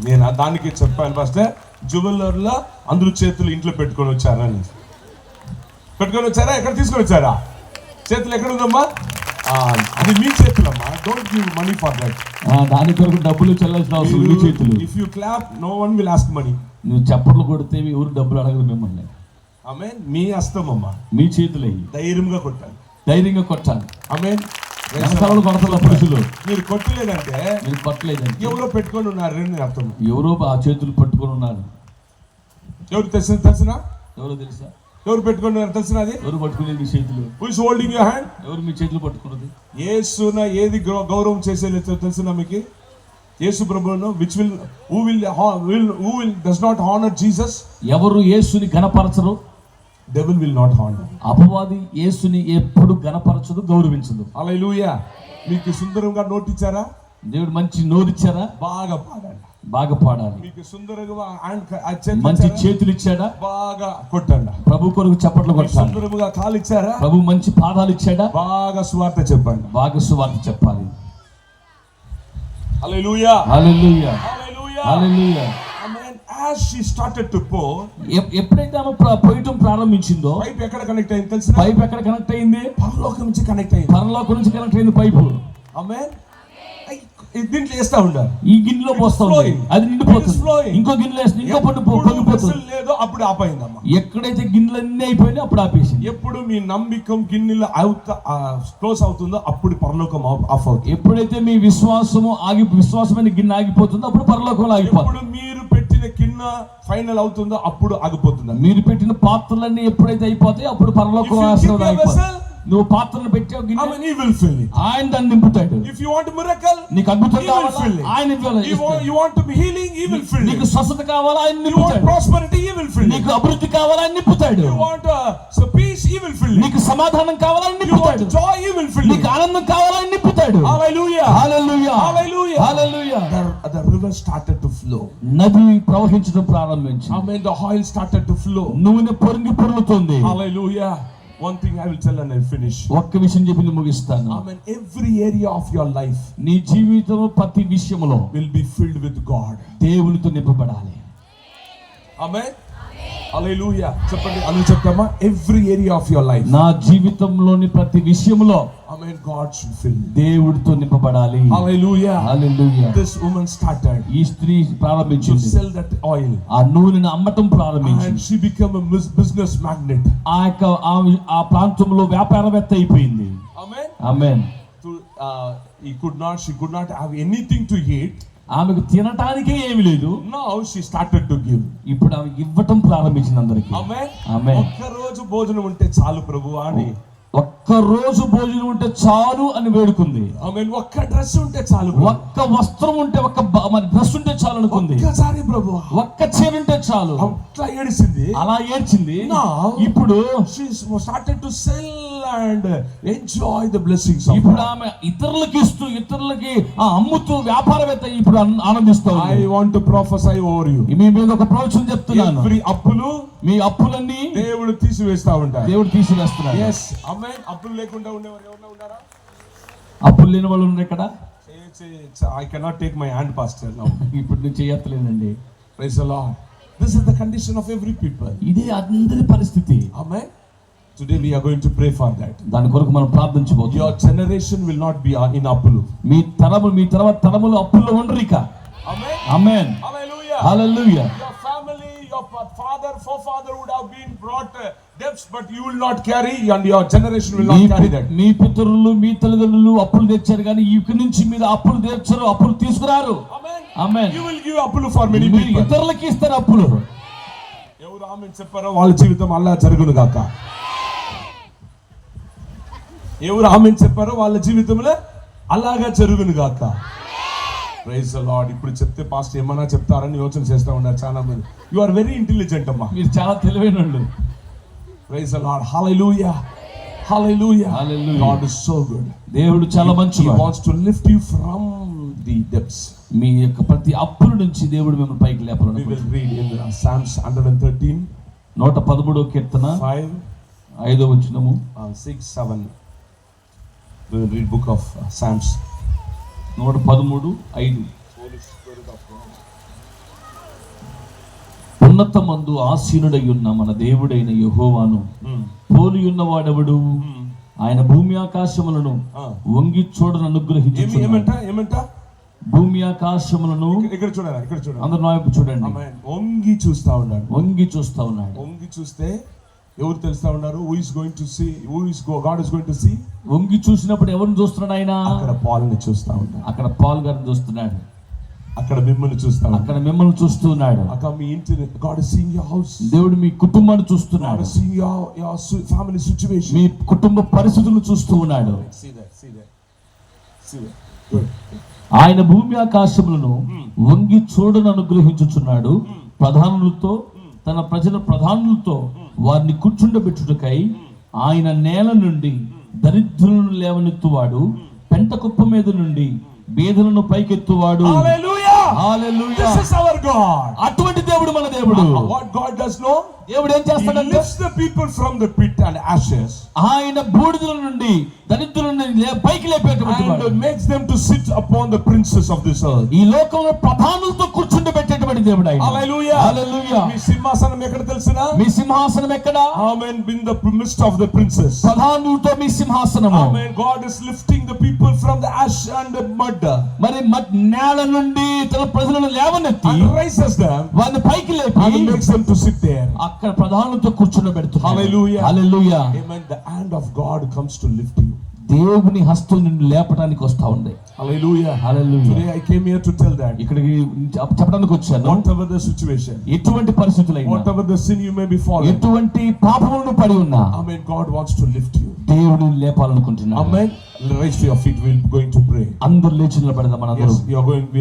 నేను దానికి చెప్పాను పాస్టర్, జువెల్లర్ల అందరూ చేతులు ఇంట్లో పెట్టుకొని వచ్చారని. ఎక్కడ తీసుకొని వచ్చారా? చేతులు ఎక్కడ ఉందమ్మా? అది మీ చేతులమ్మా. Don't give money for that. దాని కొరకు డబ్బులు చెల్లాల్సిన అవసరం మీ చేతులు. If you clap, no one will ask money. నువ్వు చప్పట్లు కొడితే ఎవరు డబ్బులు అడగరు మిమ్మల్ని. ఆమేన్. మీ హస్తమమ్మా, మీ చేతులే. ధైర్యంగా కొట్టాలి. ఆమేన్. వెనకాల కొడతల పురుషులు మీరు కొట్టలేదంటే, మీరు కొట్టలేదంటే ఎవరో పెట్టుకొని ఉన్నారు అని అర్థం. ఎవరో ఆ చేతులు పట్టుకొని ఉన్నారు. ఎవరు తెలిసిన ఎవరో తెలుసా? ఎవరు పెట్టుకున్నారు తెలిసిన? అది ఎవరు పట్టుకునేది? మీ చేతులు. Who is holding your hand? ఎవరు మీ చేతులు పట్టుకున్నది? యేసున ఏది గౌరవం చేసేది తెలిసిన మీకు? యేసు ప్రభువును who will does not honor Jesus? ఎవరు యేసుని ఘనపరచరు? devil will not honor. అపవాది యేసుని ఎప్పుడు ఘనపరచదు, గౌరవించదు. హల్లెలూయా. మీకు సుందరంగా నోట్ ఇచ్చారా? దేవుడు మంచి నోరు ఇచ్చారా? బాగా పాడాలి. మీకు సుందరంగా మంచి చేతులు ఇచ్చాడా? బాగా కొట్టండి. ప్రభు కొరకు చప్పట్లు కొట్టాలి. సుందరంగా కాలు ఇచ్చారా? ప్రభు మంచి పాదాలు ఇచ్చాడా? బాగా సువార్త చెప్పండి. బాగా సువార్త చెప్పాలి. హల్లెలూయా. Hallelujah. Hallelujah. As she started to pour, ఎప్పుడైతే ఆమె పోయటం ప్రారంభించిందో, పైప్ ఎక్కడ కనెక్ట్ అయింది తెలుసా? పైప్ ఎక్కడ కనెక్ట్ అయింది? పరలోకం నుంచి కనెక్ట్ అయింది. పరలోకం నుంచి కనెక్ట్ అయింది పైపు. ఆమేన్. దీంట్లో వేస్తా ఉండాలి. ఈ గిన్నెలో పోస్తా ఉంది, అది నిండిపోతుంది. ఇంకో గిన్నెలో వేస్తే ఇంకో పొంగిపోతుంది. లేదు, అప్పుడు ఆపైందమ్మా. ఎక్కడైతే గిన్నెలన్నీ అయిపోయినా అప్పుడు ఆపేసింది. ఎప్పుడు మీ నమ్మకం గిన్నెలు క్లోజ్ అవుతుందో అప్పుడు పరలోకం ఆఫ్ అవుతుంది. ఎప్పుడైతే మీ విశ్వాసమైన గిన్నె ఆగిపోతుందో అప్పుడు పరలోకం ఆగిపోతుంది. ఎప్పుడు మీరు పెట్టిన గిన్నె ఫైనల్ అవుతుందో అప్పుడు ఆగిపోతుంది. మీరు పెట్టిన పాత్రలన్నీ ఎప్పుడైతే అయిపోతాయి అప్పుడు పరలోకం ఆగిపోతుంది. నువ్వు పాత్రను పెట్టావు, ఆయన దాన్ని నింపుతాడు. నీకు అద్భుతం కావాలా, ఆయన నీకు స్వస్థత కావాలా, ఆయన నింపుతాడు. నీకు అభివృద్ధి కావాలా, ఆయన నింపుతాడు. నీకు సమాధానం కావాలా, ఆయన నింపుతాడు. నీకు ఆనందం కావాలా, ఆయన నింపుతాడు. నది ప్రవహించడం ప్రారంభించింది. నూనె పొరులుతుంది. One thing I will tell and I finish. ఒక్క విషయం చెప్పి ముగిస్తాను. Amen. Every area of your life, నీ జీవితం ప్రతి విషయములో will be filled with God. దేవునితో నింపబడాలి. Amen. హల్లెలూయా. చెప్పండి, అను చెప్తామా? Every area of your life, నా జీవితంలోని ప్రతి విషయంలో ఆమేన్, గాడ్ షుడ్ ఫిల్. దేవుడితో నింపబడాలి. Hallelujah. Hallelujah. This woman started, ఈ స్త్రీ to ప్రారంభించింది sell that oil, ఆ నూనెను అమ్మటం and ప్రారంభించింది. she became a business magnate. ఆ యొక్క ఆ ప్రాంతంలో వ్యాపారవేత్త అయిపోయింది. Amen. Amen. She could not have anything to eat. ఆమెకు తినటానికే ఏమీ లేదు. Now she started to give. ఇప్పుడు ఆమె ఇవ్వటం ప్రారంభించింది అందరికి. Amen. ఆమేన్. ఒక్క రోజు భోజనం ఉంటే చాలు ప్రభువా అని. ఒక్క రోజు భోజనం ఉంటే చాలు అని వేడుకుంది. ఆమేన్. ఒక్క డ్రెస్ ఉంటే చాలు, ఒక్క వస్త్రం ఉంటే, ఒక్క మరి డ్రెస్ ఉంటే చాలు అనుకుంది. ఒక్కసారి ప్రభువా, ఒక్క చీర ఉంటే చాలు అట్లా ఏడిసింది. అలా ఏడ్చింది. Now ఇప్పుడు she started to sell and enjoy the blessings of ఇప్పుడు God. ఆమె ఇతరులకి ఇస్తూ, ఇతరులకి అమ్ముతూ వ్యాపారవేత్త ఇప్పుడు ఆనందిస్తూ ఉంది. I want to prophesy over you. మీ మీద ఒక ప్రవచనం చెప్తున్నాను. Every అప్పులు మీ అప్పులన్నీ దేవుడు తీసివేస్తా ఉంటాడు. దేవుడు తీసివేస్తున్నాడు. Yes. Amen. అప్పులు లేకుండా ఉండేవారు ఎవరైనా ఉన్నారా? అప్పులు లేని వాళ్ళు ఉన్నారు ఇక్కడ. I cannot take my hand, pastor, now. ఇప్పుడు నేను చేయట్లేనండి. Praise the Lord. This is the condition of every people. ఇదే అందరి పరిస్థితి. Amen. Today we are going to pray for that. దాని కొరకు మనం ప్రార్థించబోతున్నాం. Your generation will not be in అప్పులు. మీ తర్వాత తరములు అప్పుల్లో ఉండరు ఇక. Amen. Amen. Hallelujah. Hallelujah. Your family, your forefather would have been brought debts, but you will not carry, and your generation will not carry that. మీ పితరులు, మీ తల్లిదండ్రులు అప్పులు తెచ్చారు, కానీ ఇక నుంచి మీరు అప్పులు తెచ్చారు, అప్పులు తీసుకురారు. Amen. Amen. You will give అప్పులు for many మీరు people. ఇతరులకి ఇస్తారు అప్పులు. ఎవరు ఆమేన్ చెప్పారో వాళ్ళ జీవితం అలా జరుగును గాక. ఎవరు ఆమేన్ చెప్పారో వాళ్ళ జీవితంలో అలాగా జరుగును గాక. Praise the lord. ఇప్పుడు చెప్తే పాస్టర్ ఏమన్నా చెప్తారని యోచన చేస్తా ఉన్నారు చాలా మంది. యు ఆర్ వెరీ ఇంటెలిజెంట్ అమ్మా. మీరు చాలా తెలివైన వాళ్ళు. Praise the lord. Hallelujah. Hallelujah. Hallelujah. God is so good. దేవుడు చాలా He మంచివాడు. wants to lift you from the depths. మీ యొక్క ప్రతి అప్పుల నుంచి దేవుడు మిమ్మల్ని పైకి We లేపాలని. will read in Psalms 113, 113వ కీర్తన 5, 5వ వచనము, 6, 7. We will read book of Psalms. 113:5. ఉన్నతమందు ఆసీనుడై ఉన్న మన దేవుడైన యెహోవాను పోలి ఉన్నవాడెవడు? ఆయన భూమి ఆకాశములను వంగి చూడను అనుగ్రహించుచున్నాడు. ఏమంట? భూమి ఆకాశములను ఇక్కడ చూడండి. అందరూ నా వైపు చూడండి. వంగి చూస్తా ఉన్నాడు. వంగి చూస్తా ఉన్నాడు. వంగి చూస్తే ఎవరు తెలుస్తా ఉన్నారు? Who is going to see? God is going to see? వంగి చూసినప్పుడు ఎవరిని చూస్తున్నాడు ఆయన? అక్కడ పాల్ని చూస్తా ఉన్నాడు. అక్కడ పాల్ గారిని చూస్తున్నాడు. అక్కడ మిమ్మల్ని చూస్తా ఉన్నాడు. అక్కడ మిమ్మల్ని చూస్తున్నాడు. అక్కడ మీ ఇంటిని, God is seeing your house. దేవుడు మీ కుటుంబాన్ని God చూస్తున్నాడు. is seeing your family situation. మీ కుటుంబ పరిస్థితులను చూస్తూ ఉన్నాడు. See that. Good. ఆయన భూమి ఆకాశములను వంగి చూడను అనుగ్రహించుచున్నాడు. ప్రధానులతో, తన ప్రజల ప్రధానులతో వారిని కూర్చుండబెట్టుటకై ఆయన నేల నుండి దరిద్రులను లేవనెత్తువాడు, పెంట కుప్ప మీద నుండి బేదలను పైకెత్తువాడు. Hallelujah. Hallelujah. This is our God. అటువంటి దేవుడు మన దేవుడు. What God does know? దేవుడు ఏం He చేస్తాడంటే lifts the people from the pit and ashes ఆయన బూడిదల నుండి దరిద్రులను పైకి లేపేటువంటి వాడు. and makes them to sit upon the princes of this earth. ఈ లోకంలో ప్రధానులతో కూర్చుండబెట్టేటువంటి దేవుడు ఆయన. Hallelujah. హల్లెలూయా. మీ సింహాసనం ఎక్కడ తెలుసునా? మీ సింహాసనం ఎక్కడ? Amen. In the midst of the princes. ప్రధానులతో మీ సింహాసనము. Amen. God is lifting the people from the ash and the mud మరి నేల నుండి తన ప్రజలను లేవనెత్తి and raises them వారిని పైకి లేపి and makes them to sit there. అక్కడ ప్రధానులతో కూర్చుండబెడుతున్నాడు. Hallelujah. Hallelujah. Amen. The hand of God comes to lift you. దేవుని హస్తం నిన్ను లేపడానికి వస్తా ఉంది. Hallelujah. Hallelujah. Today I came here to tell that ఇక్కడికి చెప్పడానికి వచ్చాను. whatever the situation, ఎటువంటి పరిస్థితులైనా, whatever the sin you may be falling, ఎటువంటి పాపములను పడి ఉన్నా, Amen, God wants to lift you. దేవుని లేపాలనుకుంటున్నాడు. Amen. Raise to your feet. We're going to pray. అందరూ లేచి నిలబడదాం మనందరం. Yes, we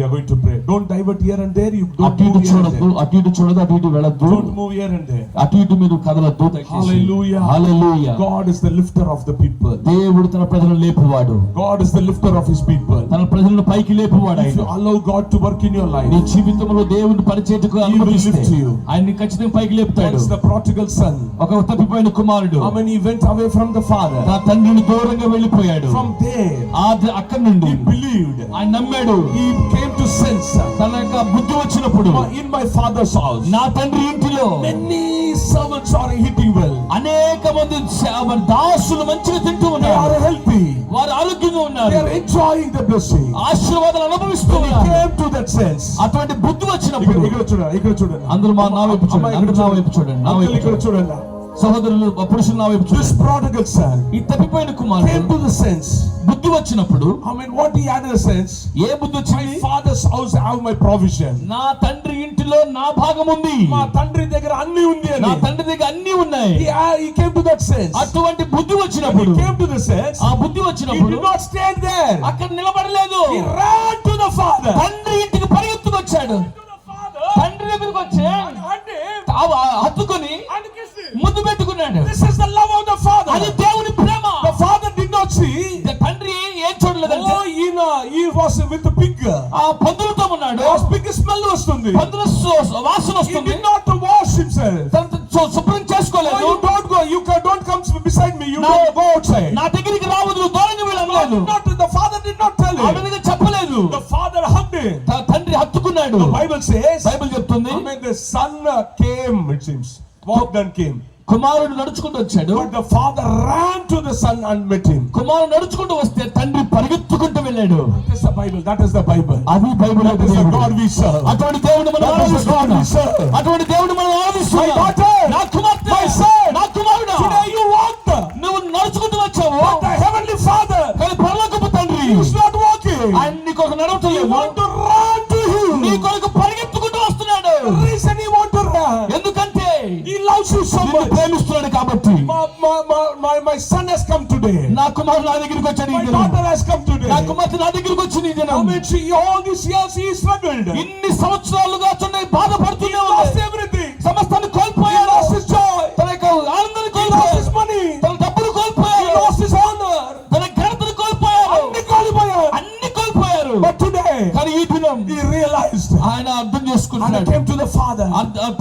are going to pray. Don't divert here and there. You don't అటు ఇటు move here and చూడొద్దు, there. అటు ఇటు చూడదు, అటు ఇటు వెళ్ళొద్దు, Don't move here and there. అటు ఇటు మీరు కదలొద్దు. దయచేసి. Hallelujah. Hallelujah. God is the lifter of the people. దేవుడు తన ప్రజలను లేపువాడు. God is the lifter of his people. తన ప్రజలను పైకి లేపువాడు If ఆయన. you allow God to work in your life, నీ జీవితంలో దేవుని పరిచర్యకు అనుమతిస్తే lift you. ఆయన్ని ఖచ్చితంగా పైకి God లేపుతాడు. is the prodigal son. ఒక తప్పిపోయిన కుమారుడు Amen. He went away from the father, తన తండ్రిని దూరంగా వెళ్ళిపోయాడు. from From there, అక్కడి నుండి he believed. ఆయన నమ్మాడు. He came to sense. తన యొక్క బుద్ధి వచ్చినప్పుడు In my father's house, నా తండ్రి ఇంటిలో many servants are eating well. అనేక మంది దాసులు మంచిగా తింటూ They ఉన్నారు. are healthy. వారు ఆరోగ్యంగా They ఉన్నారు. are enjoying the blessing. ఆశీర్వాదాలు అనుభవిస్తూ When he ఉన్నారు. came to that sense, అటువంటి బుద్ధి వచ్చినప్పుడు ఇక్కడ చూడండి. అందరూ నా వైపు చూడండి. అందరూ నా వైపు చూడండి. నా వైపు ఇక్కడ చూడండి. చూడండి. సహోదరులు పురుషులు నా వైపు This చూడండి. prodigal son ఈ తప్పిపోయిన కుమారుడు came to the sense. బుద్ధి వచ్చినప్పుడు What he had a sense. ఏ బుద్ధి My వచ్చింది? father's house have my provision. నా తండ్రి ఇంటిలో నా భాగం ఉంది. మా తండ్రి దగ్గర అన్ని ఉంది అని. నా తండ్రి దగ్గర అన్ని ఉన్నాయి. He came to that sense. అటువంటి బుద్ధి When వచ్చినప్పుడు he came to the sense, ఆ బుద్ధి he వచ్చినప్పుడు did not stand there. అక్కడ నిలబడలేదు. He ran to the father. తండ్రి ఇంటికి పరిగెత్తుకొచ్చాడు. తండ్రి దగ్గరికి వచ్చి హత్తుకొని ముద్దు పెట్టుకున్నాడు. This is the love of the father. అది దేవుని ప్రేమ. The father did not see. తండ్రి ఏం చూడలేదంటే He was with the pig. ఆ పందులతో ఉన్నాడు. Pig smell వస్తుంది. పందుల వాసన He వస్తుంది. did not wash himself. శుభ్రం చేసుకోలేదు. You don't go. You don't come beside me. You go outside. నా దగ్గరికి రావద్దు, నువ్వు దూరంగా వెళ్ళలేదు. The father did not tell ఆ him. విధంగా చెప్పలేదు. The father hugged him. తండ్రి హత్తుకున్నాడు. The Bible says. బైబిల్ చెప్తుంది. The son came. It seems walked and came. కుమారుడు నడుచుకుంటూ వచ్చాడు. But the father ran to the son and met him. కుమారుడు నడుచుకుంటూ వస్తే తండ్రి పరిగెత్తుకుంటూ వెళ్ళాడు. That is the Bible. That is the Bible. అది Bible. That is the God we serve. అటువంటి దేవుని మనం ఆరాధిస్తున్నాం. అటువంటి దేవుని మనం ఆరాధిస్తున్నాం. My daughter, నా కుమార్తె, my son, నా కుమారుడా, today you walked. నువ్వు నడుచుకుంటూ వచ్చావు. But the heavenly Father, కానీ పరలోకపు తండ్రి he is not walking. ఆయన నీకు ఒక He నడవట్లేదు. want to run to నీ you. కొరకు పరిగెత్తుకుంటూ వస్తున్నాడు. The reason he want to run, ఎందుకంటే he loves you so నిన్ను much. ప్రేమిస్తున్నాడు కాబట్టి. My son has come today. నా కుమారుడు నా దగ్గరికి వచ్చాడు. My daughter has come today. నా కుమార్తె నా దగ్గరికి వచ్చింది. ఈ దినం All these years he struggled. ఇన్ని సంవత్సరాలుగా బాధపడుతూనే He lost everything. సమస్తాన్ని He కోల్పోయాడు. lost his joy. తన యొక్క ఆనందాన్ని He lost కోల్పోయాడు. his money. తన డబ్బులు He కోల్పోయాడు. lost his honor. తన ఘనతను కోల్పోయారు. అన్ని కోల్పోయాడు. అన్ని కోల్పోయారు. But today కానీ ఈ దినం he realized. ఆయన అర్థం And he చేసుకున్నాడు. came to the father.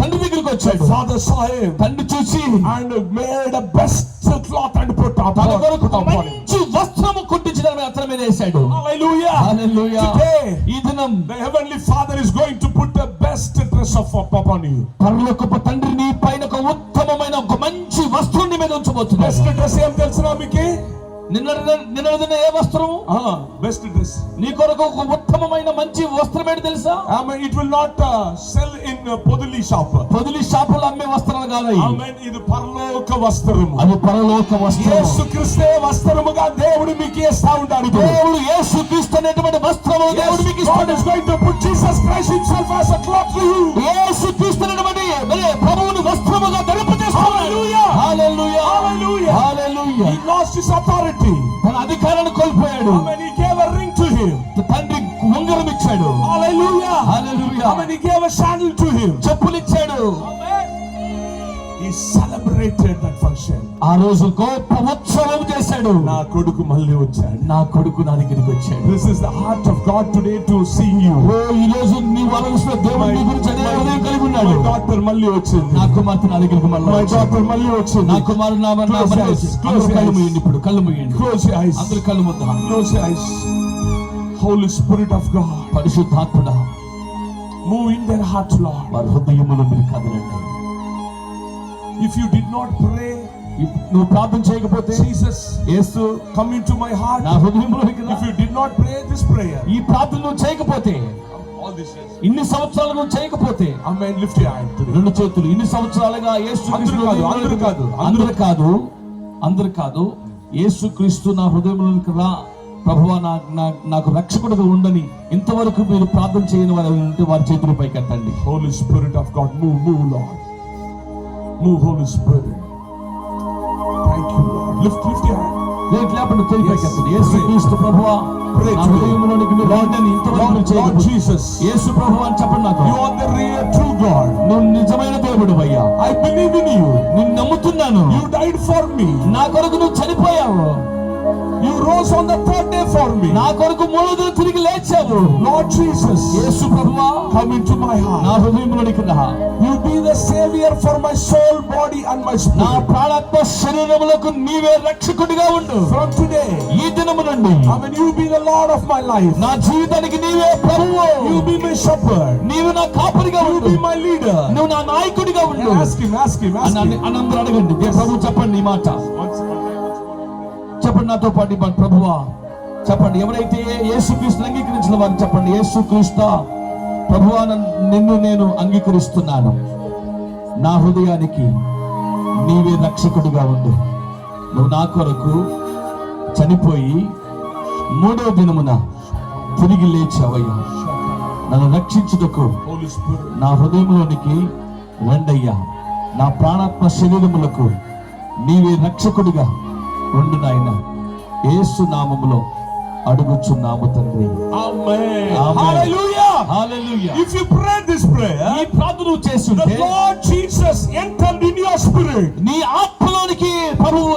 తండ్రి దగ్గరికి The వచ్చాడు. father saw him తండ్రి చూసి and made a best cloth and put తన కొరకు upon him. మంచి వస్త్రము కుట్టించి అతని మీద వేశాడు. Hallelujah. హల్లెలూయా. Today ఈ దినం the heavenly father is going to put the best dress upon you. పరలోకపు తండ్రి నీ పైన ఒక ఉత్తమమైన ఒక మంచి వస్త్రం నీ మీద ఉంచబోతున్నాడు. Best dress ఏం తెలుసునా మీకు? నిన్న ఏ వస్త్రము? Best dress. నీ కొరకు ఒక ఉత్తమమైన మంచి వస్త్రం ఏంటి తెలుసా? It will not sell in Podili shop. Podili షాపులో అమ్మే వస్త్రాలు కాదు. ఇది పరలోక వస్త్రము. అది పరలోక వస్త్రం. యేసుక్రీస్తే వస్త్రముగా దేవుడు మీకు ఇస్తా ఉంటాడు. దేవుడు యేసుక్రీస్తు అనేటువంటి వస్త్రము దేవుడు మీకు ఇస్తాడు. God is going to put Jesus Christ himself as a cloth to you. యేసుక్రీస్తు అనేటువంటి ప్రభువుని వస్త్రముగా ధరింపజేస్తాడు. Hallelujah. Hallelujah. Hallelujah. Hallelujah. He lost his authority. తన అధికారాన్ని కోల్పోయాడు. He gave a ring to him. తండ్రి ఉంగరం ఇచ్చాడు. Hallelujah. Hallelujah. He gave a sandal to him. చెప్పులు ఇచ్చాడు. He celebrated that function. ఆ రోజు గొప్ప ఉత్సవం చేశాడు. నా కొడుకు మళ్ళీ వచ్చాడు. నా కొడుకు నా దగ్గరికి వచ్చాడు. This is the heart of God today to see you. ఈ రోజు నీ వరవస్లో దేవుడు నీ గురించి అనే హృదయం కలిగి ఉన్నాడు. My daughter మళ్ళీ వచ్చింది. నా కుమార్తె నా దగ్గరికి మళ్ళీ My daughter మళ్ళీ వచ్చింది. నా కుమారుడు నా మళ్ళీ వచ్చింది. కళ్ళు మూయండి. ఇప్పుడు కళ్ళు మూయండి. Close your eyes. అందరూ కళ్ళు మూద్దాం. Close your eyes. Holy Spirit of God, పరిశుద్ధాత్ముడా, move in their hearts, Lord. వారి హృదయములో మీరు కదలండి. If you did not pray, నువ్వు ప్రార్థన చేయకపోతే Jesus, Yesu come into my heart. నా హృదయంలోకి రా. If you did not pray this prayer, ఈ ప్రార్థన నువ్వు చేయకపోతే, all this years, ఇన్ని సంవత్సరాలు నువ్వు చేయకపోతే, amen, lift your hand today. రెండు చేతులు. ఇన్ని సంవత్సరాలుగా అందరు కాదు యేసుక్రీస్తు నా హృదయంలోకి రా ప్రభువా, నాకు రక్షకుడుగా ఉండని ఇంతవరకు మీరు ప్రార్థన చేయని వారు ఉంటే వారి చేతుల పైకి ఎత్తండి. Holy Spirit of God, move Lord. Move, Holy Spirit. Thank you, Lord. Lift your hand. లేపండి, తెలియపైకెత్తండి. యేసుక్రీస్తు ప్రభువా, నా హృదయంలోనికి మీరు రాండి. ఇంతవరకు చేయలేదు. Jesus, యేసు ప్రభువా అని చెప్పండి నాకు. You are the real true God. నువ్వు నిజమైన దేవుడు అయ్యా. I believe in you. నిన్ను నమ్ముతున్నాను. You died for me. నా కొరకు నువ్వు చనిపోయావు. You rose on the third day for me. నా కొరకు మూడో దినం తిరిగి లేచావు. Lord Jesus, యేసు ప్రభువా, come into my heart. నా హృదయంలోనికి రా. You be the savior for my soul, body and my నా spirit. ప్రాణ ప్రాణాత్మ శరీరములకు నీవే రక్షకుడిగా ఉండు. From today, ఈ దినము నుండి you be the Lord of my life. నా జీవితానికి నీవే ప్రభువు. You be my shepherd. నీవు నా కాపరిగా You ఉండు. be my leader. నువ్వు నా నాయకుడిగా ఉండు. Ask him. అనందరూ అడగండి. ప్రభు చెప్పండి ఈ మాట. చెప్పండి నాతో పాటు ప్రభువా చెప్పండి. ఎవరైతే యేసుక్రీస్తుని అంగీకరించిన వారు చెప్పండి. యేసుక్రీస్తు ప్రభువా నిన్ను నేను అంగీకరిస్తున్నాను. నా హృదయానికి నీవే రక్షకుడిగా ఉండు. నువ్వు నా కొరకు చనిపోయి 3వ దినమున తిరిగి లేచావయ్యా. నన్ను రక్షించుటకు నా హృదయంలోనికి రండయ్యా. నా ప్రాణాత్మ శరీరములకు నీవే రక్షకుడిగా ఉండు నాయన. యేసు నామములో అడుగుచున్నాము తండ్రి. Amen. Amen. Hallelujah. Hallelujah. If you pray this prayer, ఈ ప్రార్థన చేస్తుంటే the Lord Jesus entered in your spirit. నీ ఆత్మలోనికి ప్రభువు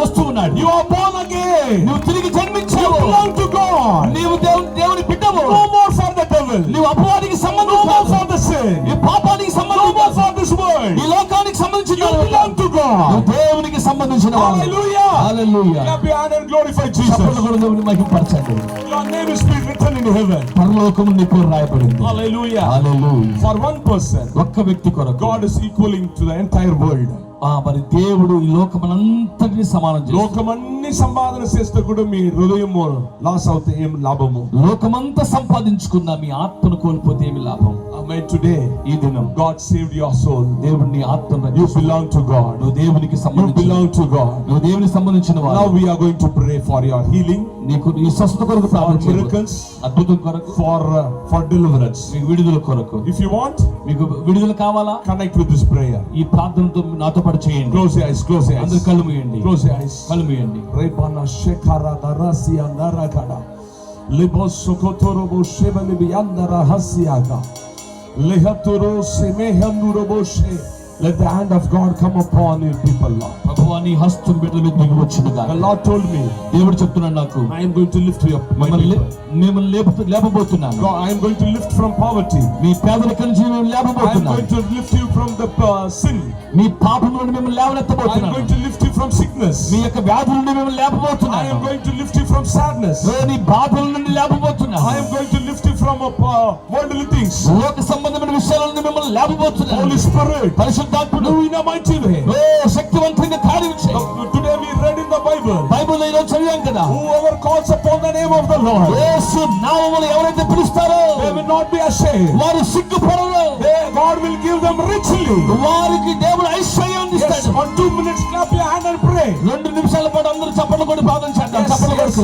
వస్తూ ఉన్నాడు. You are born again. నువ్వు తిరిగి You జన్మించావు. belong to God. నీవు దేవుని బిడ్డవు. No more for the devil. నీవు అపవాదికి No సంబంధం more for the sin. ఈ పాపానికి No సంబంధం more for this world. ఈ లోకానికి సంబంధించిన You belong to God. నువ్వు దేవునికి సంబంధించిన వాడు. Hallelujah. Hallelujah. Clap your hand and glorify Jesus. చప్పట్లు కొట్టి దేవుని మహిమపరచండి. Your name is being written in heaven. పరలోకము నీ పేరు రాయబడింది. Hallelujah. Hallelujah. For one person, ఒక్క వ్యక్తి కొరకు God is equaling to the entire world. మరి దేవుడు ఈ లోకమనంతటిని సమానం చేస్తాడు. లోకమన్ని సంపాదన చేస్తే కూడా మీ హృదయము లాస్ అవుతే ఏం లాభము? లోకమంతా సంపాదించుకున్నా మీ ఆత్మను కోల్పోతే ఏమి లాభం? Amen. Today, ఈ దినం God saved your soul. దేవుడు నీ ఆత్మను You belong to God. నువ్వు దేవునికి You సంబంధించిన belong to God. నువ్వు దేవునికి సంబంధించిన వాడు. Now we are going to pray for your healing, నీకు నీ స్వస్థత కొరకు for ప్రార్థన చేయాలి. miracles, అద్భుతం కొరకు, for deliverance. మీకు విడుదల కొరకు. If you want, మీకు విడుదల కావాలా? connect with this prayer. ఈ ప్రార్థనతో నాతో పాటు చేయండి. Close your eyes. Close your అందరూ eyes. కళ్ళు మూయండి. Close your eyes. కళ్ళు మూయండి. Rebana shekara darasi andara kada. Libos sokotoro bo shebali biandara hasiaga. Lehatoro semehanduro bo she. Let the hand of God come upon your people, Lord. ప్రభువా నీ హస్తం బిడ్డల మీద దిగి వచ్చునుగా. The Lord told me, దేవుడు చెప్తున్నాడు నాకు, I am going to lift you up. మిమ్మల్ని లేపబోతున్నాను. I am going to lift from poverty. మీ పేదరికం నుంచి మిమ్మల్ని I am లేపబోతున్నాను. going to lift you from the sin. మీ పాపం నుండి మిమ్మల్ని I am లేవనెత్తబోతున్నాను. going to lift you from sickness. మీ యొక్క వ్యాధుల నుండి మిమ్మల్ని I లేపబోతున్నాను. am going to lift you from sadness. నీ బాధల నుండి లేపబోతున్నాను. I am going to lift you from worldly things. లోక సంబంధమైన విషయాల నుండి మిమ్మల్ని లేపబోతున్నాను. Holy Spirit, పరిశుద్ధాత్ముడు do in a mighty way. శక్తివంతంగా కార్యం చేయి. Today we read in the Bible, బైబిల్లో ఈరోజు చదివాం కదా, whoever calls upon the name of the Lord, యేసు నామములో ఎవరైతే పిలుస్తారో they will not be ashamed. వారు సిగ్గుపడరు. God will give them richly. వారికి దేవుడు ఐశ్వర్యం Yes, ఇస్తాడు. on 2 minutes, clap your hand and pray. 2 నిమిషాల పాటు అందరూ చప్పట్లు కొట్టి ప్రార్థన చేద్దాం. Yes, చప్పట్లు yes. కొడుతూ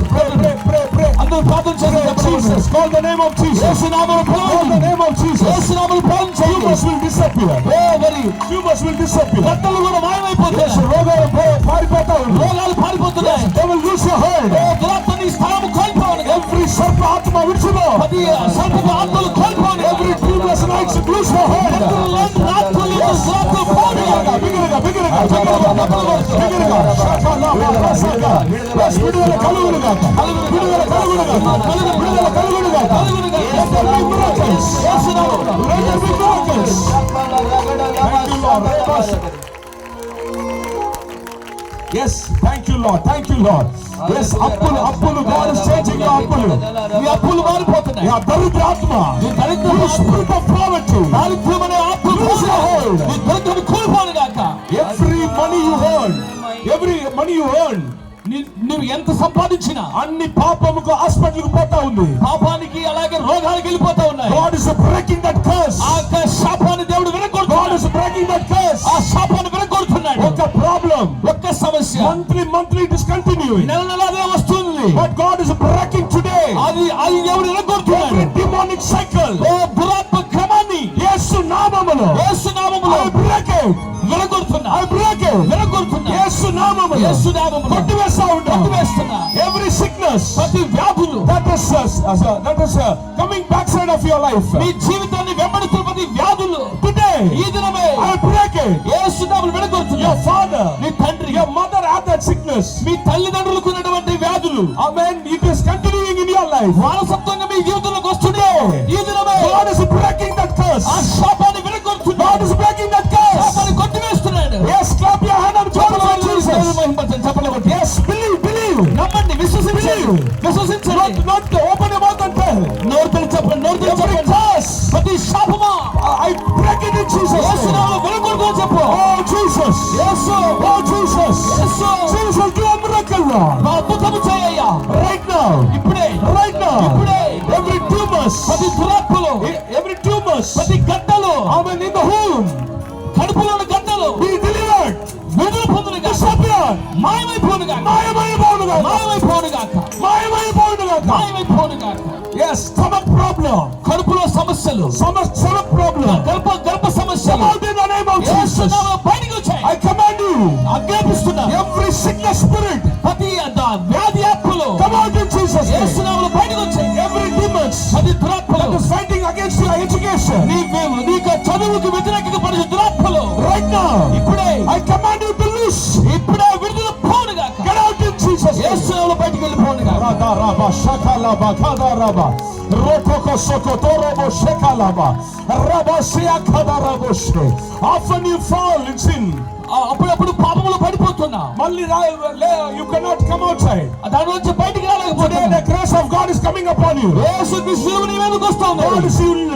Pray. అందరూ ప్రార్థన చేద్దాం. Jesus, call the name of Jesus. యేసు నామములో Call the పిలవండి. name of Jesus. యేసు నామములో ప్రార్థన చేయండి. Tumors will disappear. మరి Tumors will disappear. గడ్డలు కూడా మాయమైపోతాయి. రోగాలు పారిపోతా ఉన్నాయి. రోగాలు పారిపోతున్నాయి. They will lose your hold. దురాత్మ నీ స్థానము కోల్పోవాలి. Every సర్ప ఆత్మ విడుచును. ప్రతి సర్పపు ఆత్మలు కోల్పోవాలి. Every dreamless nights lose your hold. రాత్రులు దురాత్మలు పోవాలి. బిగిరగా. Yes, విడుదల కలుగునుగా. విడుదల కలుగునుగా. Let there be miracles. Let there be miracles. Thank you, Lord. Yes, thank you, Lord. Thank you, Lord. Yes, అప్పులు. God is changing your అప్పులు. ఈ అప్పులు మారిపోతున్నాయి. Yeah, దరిద్ర ఆత్మ. ఈ దరిద్రపు Spirit of poverty. దారిద్ర్యమనే ఆత్మ Lose your hold. ఈ దరిద్రము కోల్పోను గాక. Every money you earn, నువ్వు ఎంత సంపాదించినా అన్ని పాపముకు హాస్పిటల్కి పోతా ఉంది. పాపానికి అలాగే రోగాలకు వెళ్ళిపోతా ఉన్నాయి. God is breaking that curse. ఆ శాపాన్ని దేవుడు God విరగొడుతున్నాడు. is breaking that curse. ఆ శాపాన్ని విరగొడుతున్నాడు. ఒక ప్రాబ్లం, ఒక్క సమస్య monthly discontinuing. నెల అదే వస్తుంది. But God is breaking today. అది దేవుడు విరగొడుతున్నాడు. Every demonic cycle. ఓ దురాత్మ క్రమాన్ని యేసు నామములో యేసు నామములో I break it. విరగొడుతున్నా. I break it. విరగొడుతున్నా. యేసు నామములో యేసు నామములో కొట్టివేస్తా ఉంటా. కొట్టివేస్తున్నా. Every sickness ప్రతి వ్యాధులు that is coming backside of your life. మీ జీవితాన్ని వెంబడిస్తున్న ప్రతి వ్యాధులు Today ఈ దినమే I break it. యేసు నామములో విరగొడుతున్నా. Your father, నీ తండ్రి, your mother had that sickness. మీ తల్లిదండ్రులకు ఉన్నటువంటి వ్యాధులు Amen. It is continuing in your life. వారసత్వంగా మీ జీవితంలోకి వస్తున్నాయి. ఈ దినమే God is breaking that curse. ఆ శాపాన్ని విరగొడుతున్నాడు. God is breaking that curse. శాపాన్ని కొట్టివేస్తున్నాడు. Yes, clap your hand and glorify నమ్మండి, విశ్వసించండి, విశ్వసించండి. Not open your mouth and tell. నోరు తెరిచి చెప్పండి, నోరు తెరిచి Every చెప్పండి. curse, ప్రతి శాపమా I break it in Jesus' Yesu name. నామములో వెలుగొట్టుకో చెప్పు. Oh Jesus, Yesu, oh Jesus, Yesu, Jesus, do a miracle, Lord. మా అద్భుతము చేయ్యా. Right now, ఇప్పుడే, right now. ఇప్పుడే. Every tumors, ప్రతి దురాత్మలు, every tumors, ప్రతి గడ్డలు, amen, in the womb, కడుపులోని గడ్డలు be delivered. విడుదల పొందునుగా, Disappear. మాయమైపోనుగా, మాయమైపోనుగా, మాయమైపోనుగాక, మాయమైపోనుగా. మాయమైపోనుగాక. Yes, stomach problem, కడుపులో సమస్యలు, stomach problem. గర్భ Come సమస్యలు out in the name of Yesu Jesus. నామములో బయటికి వచ్చాయి. I command you, ఆజ్ఞాపిస్తున్నా. every sickness spirit, ప్రతి వ్యాధి ఆత్మలు come out in Jesus' Yesu name. నామములో బయటికి వచ్చాయి. Every demons ప్రతి దురాత్మలు, that is fighting against your education, నీకు చదువుకు వ్యతిరేకంగా పడే దురాత్మలు right now, ఇప్పుడే, I command you to loose. ఇప్పుడే విడుదల పోనుగాక. Get out in Jesus' name. యేసు నామములో బయటికి వెళ్ళిపోనుగాక. Radaraba, shakalaba, kadaraba, rotoko sokotorobo, shekalaba, rabasia kadaraboshe. Often you fall in sin. అప్పుడప్పుడు పాపములో పడిపోతున్నా, Malli you cannot come outside. దాని నుంచి బయటికి Today రాలేకపోతున్నా. the grace of God is coming upon you. యేసు క్రీస్తు నీ మీదకి వస్తుంది.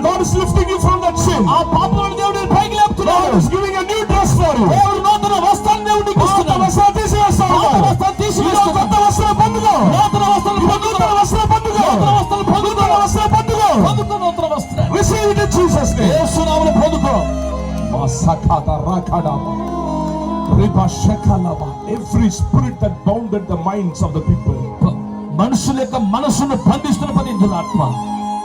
God is lifting you from that sin. ఆ పాపములను దేవుడు నిన్ను పైకి God లేపుతున్నాడు. is giving a new dress for you. దేవుడు నూతన వస్త్రాన్ని దేవుడు నీకు పాత ఇస్తున్నాడు. వస్త్రాలు తీసివేస్తాడు. పాత వస్త్రాలు తీసివేస్తాడు. కొత్త వస్త్రాలు పొందుకో. నూతన వస్త్రాలు పొందుకో. నూతన వస్త్రాలు పొందుకో. నూతన వస్త్రాలు పొందుకో. నూతన వస్త్రాలు పొందుకో. పొందుకో నూతన వస్త్రాలు. Receive it in Jesus' name. యేసు నామములో పొందుకో. Masakata rakadaba. Riba shekalaba. Every spirit that bounded the minds of the people, మనుషుల యొక్క మనసును బంధిస్తున్న ప్రతి దురాత్మ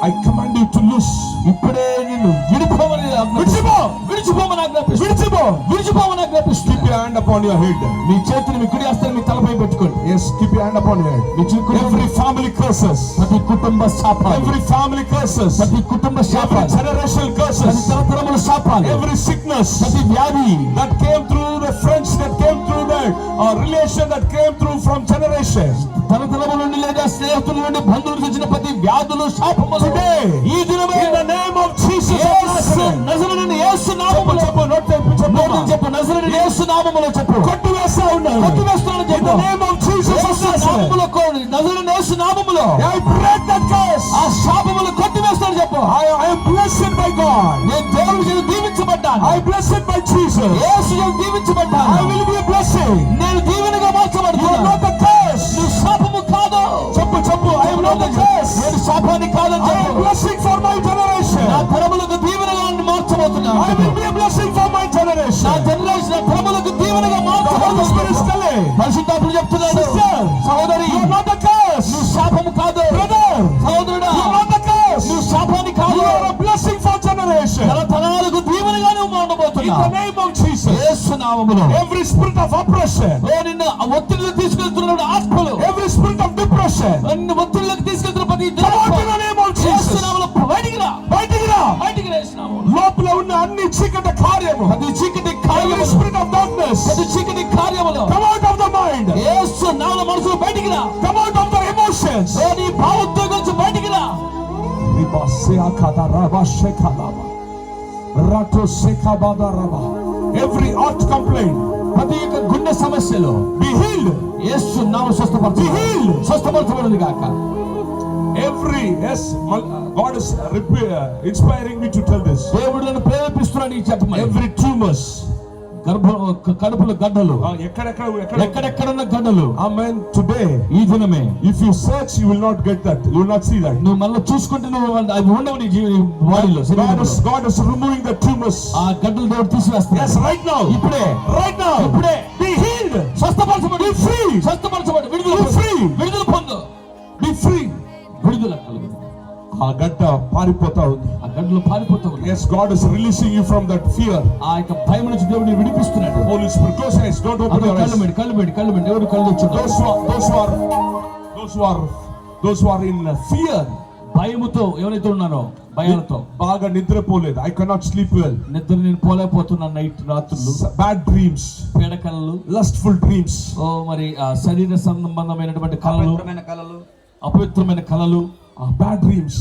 I command you to loose. ఇప్పుడే నిన్ను విడిపోమని విడిచిపో. విడిచిపోమని ఆజ్ఞాపిస్తు. విడిచిపో. విడిచిపోమని ఆజ్ఞాపిస్తు. Keep your hand upon your head. మీ చేతిని మీ కుడి హస్తాన్ని మీ తలపై పెట్టుకోండి. Yes, keep your hand upon your head. మీ చిక్కు Every family curses. ప్రతి కుటుంబ శాపాలు, Every family curses. ప్రతి కుటుంబ Every శాపాలు, generational ప్రతి curses. తరతరముల శాపాలు, Every sickness ప్రతి వ్యాధి that came through the friends, that came through the relation, that came through from generations. తరతరముల నుండి లేదా స్నేహితుల నుండి బంధువులకు వచ్చిన ప్రతి వ్యాధులు శాపములు Today, ఈ దినమే in the name of Jesus of Yesu Nazareth, నజరేయుడైన యేసు నామములో చెప్పు, నోటితో చెప్పు. నజరేయుడైన యేసు నామములో చెప్పు. కొట్టివేస్తా ఉన్నాను. కొట్టివేస్తున్నాను In చెప్పు. the name of Jesus of Yesu Nazareth, నామములో నజరేయుడైన యేసు నామములో I break that curse. ఆ శాపములు కొట్టివేస్తాను చెప్పు. I am blessed by God. నేను దేవుని చేత దీవించబడ్డాను. I am blessed by Jesus. యేసు చేత దీవించబడ్డాను. I will be a blessing. నేను దీవెనగా You are మార్చబడుతున్నాను. not the curse. నువ్వు శాపము కాదు. చెప్పు, చెప్పు. I am not the curse. నేను శాపాన్ని కాదని I am చెప్పు. blessing for my generation. నా తరములకు దీవెనగా మార్చబోతున్నాను. I will be a blessing for my నా generation. జనరేషన్ నా తరములకు దీవెనగా The Holy Spirit is మార్చబోతున్నాను. telling. పరిశుద్ధాత్ముడు చెప్తున్నాడు, Sister, సహోదరి you are not the curse. నువ్వు శాపము కాదు. Brother, సహోదరుడా you are not the curse. నువ్వు శాపాన్ని You కాదు. are a blessing for generation. తరతరాలకు దీవెనగా నువ్వు In ఉండబోతున్నావు. the name of Jesus. యేసు నామములో Every spirit of oppression, నిన్ను ఒత్తిడిలో తీసుకెళ్తున్న ఆత్మలు, every spirit of depression, నిన్ను ఒత్తిడిలోకి తీసుకెళ్తున్న ప్రతి come out in the name of Yesu Jesus. నామములో బయటికి రా. బయటికి రా. బయటికి రా యేసు నామములో. లోపల ఉన్న అన్ని చీకటి కార్యము, ప్రతి చీకటి every కార్యములు, spirit of darkness, ప్రతి చీకటి కార్యములు come out of the mind, యేసు నామములో మనసులో బయటికి రా. come out of the emotions. నీ భావోద్వేగం నుంచి బయటికి రా. Riba seakada raba shekalaba, rato sekabada raba. Every heart complaint, ప్రతి యొక్క గుండె సమస్యలు be healed. యేసు నామములో స్వస్థపరచు. Be healed. స్వస్థపరచబడింది గాక. Every, yes, God is inspiring me to tell this. దేవుడు నన్ను ప్రేరేపిస్తున్నాడు ఈ చెప్పమని. Every tumors, కడుపులో గడ్డలు, ఎక్కడెక్కడున్న గడ్డలు, amen, today, ఈ దినమే if you search, you will not get that, you will not see that. నువ్వు మళ్ళీ చూసుకుంటే నువ్వు అవి ఉండవు నీ బాడీలో. God is removing the tumors. ఆ గడ్డలు దేవుడు తీసివేస్తాడు. Yes, right now. ఇప్పుడే, Right now. ఇప్పుడే Be healed. స్వస్థపరచబడి, Be free. స్వస్థపరచబడి, విడుదల Be పొందు. free. విడుదల పొందు. Be free. విడుదల కలుగు. ఆ గడ్డ పారిపోతా ఉంది. ఆ గడ్డలు పారిపోతావు. Yes, God is releasing you from that fear. ఆ యొక్క భయం నుంచి దేవుడిని విడిపిస్తున్నాడు. Holy Spirit, close your eyes, don't open your eyes. కళ్ళు పెట్టి దేవుడు కళ్ళు తెచ్చాడు. Those who are in fear, భయముతో ఎవరైతే ఉన్నారో, భయాలతో బాగా నిద్రపోలేదు. I cannot sleep well. నిద్ర నేను పోలేకపోతున్నాను. రాత్రులు Bad dreams, పీడకలలు, lustful dreams. మరి శరీర సంబంధమైనటువంటి కళలు, అపవిత్రమైన కళలు, bad dreams.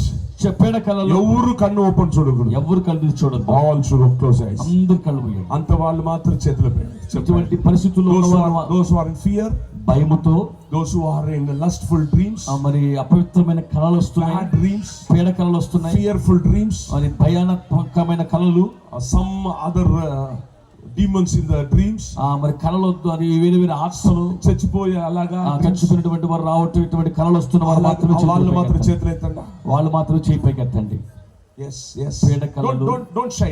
పీడ కళలు. ఎవరు కన్ను ఓపెన్ చూడకూడదు. ఎవరు కళ్ళు చూడద్దు. All should close eyes. అందరు కళ్ళు మూయండి. అంత వాళ్ళు మాత్రం చేతులు పెట్టండి. ఇటువంటి పరిస్థితుల్లో those who are in fear, భయముతో, those who are in the lustful dreams, మరి అపవిత్రమైన కళలు వస్తున్నాయి, bad dreams, పీడ కళలు వస్తున్నాయి, fearful dreams, మరి భయానకమైన కళలు, some other demons in the dreams, మరి కళలు అని వేరే వేరే ఆత్మలు, చచ్చిపోయే అలాగా చచ్చిపోయినటువంటి వారు రావటం, ఇటువంటి కళలు వస్తున్న వాళ్ళు మాత్రమే చేతులు ఎత్తండి. వాళ్ళు మాత్రమే చేయి పైకెత్తండి. Yes, yes. Don't shy.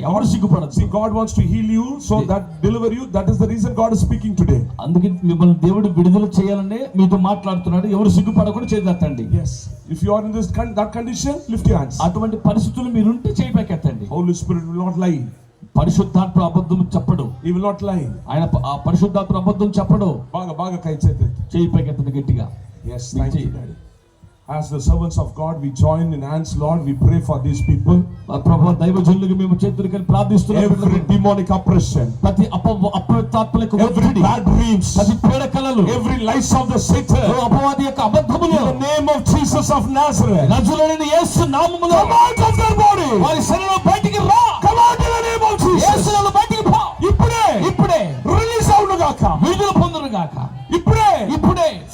ఎవరు సిగ్గుపడదు. See, God wants to heal you, so that deliver you. That is the reason God is speaking today. అందుకే మిమ్మల్ని దేవుడు విడుదల చేయాలని మీతో మాట్లాడుతున్నాడు. ఎవరు సిగ్గుపడకుండా చేతులెత్తండి. Yes. If you are in that condition, lift your hands. అటువంటి పరిస్థితులు మీరుంటే చేయి పైకెత్తండి. Holy Spirit will not lie. పరిశుద్ధాత్మ అబద్ధం చెప్పడు. He will not lie. ఆయన పరిశుద్ధాత్మ అబద్ధం చెప్పడు. బాగా కై చేయి పైకెత్తండి గట్టిగా. Yes, thank you, Daddy. As the servants of God, we join in hands, Lord. We pray for these people. ప్రభువా, దైవజనులకు మేము చేతులు కలిపి ప్రార్థిస్తున్నాం. Every demonic oppression, ప్రతి అపవిత్రాత్మలకు every bad dreams, ప్రతి పీడ కలలు, every lies of the Satan, అపవాది యొక్క అబద్ధములు, in the name of Jesus of Nazareth, నజరేయుడైన యేసు నామములో come out of their body. వారి శరీరం బయటికి రా. Come out in the name of Jesus. యేసులో బయటికి పో. ఇప్పుడే రిలీజ్ అవును గాక. విడుదల పొందును గాక. ఇప్పుడే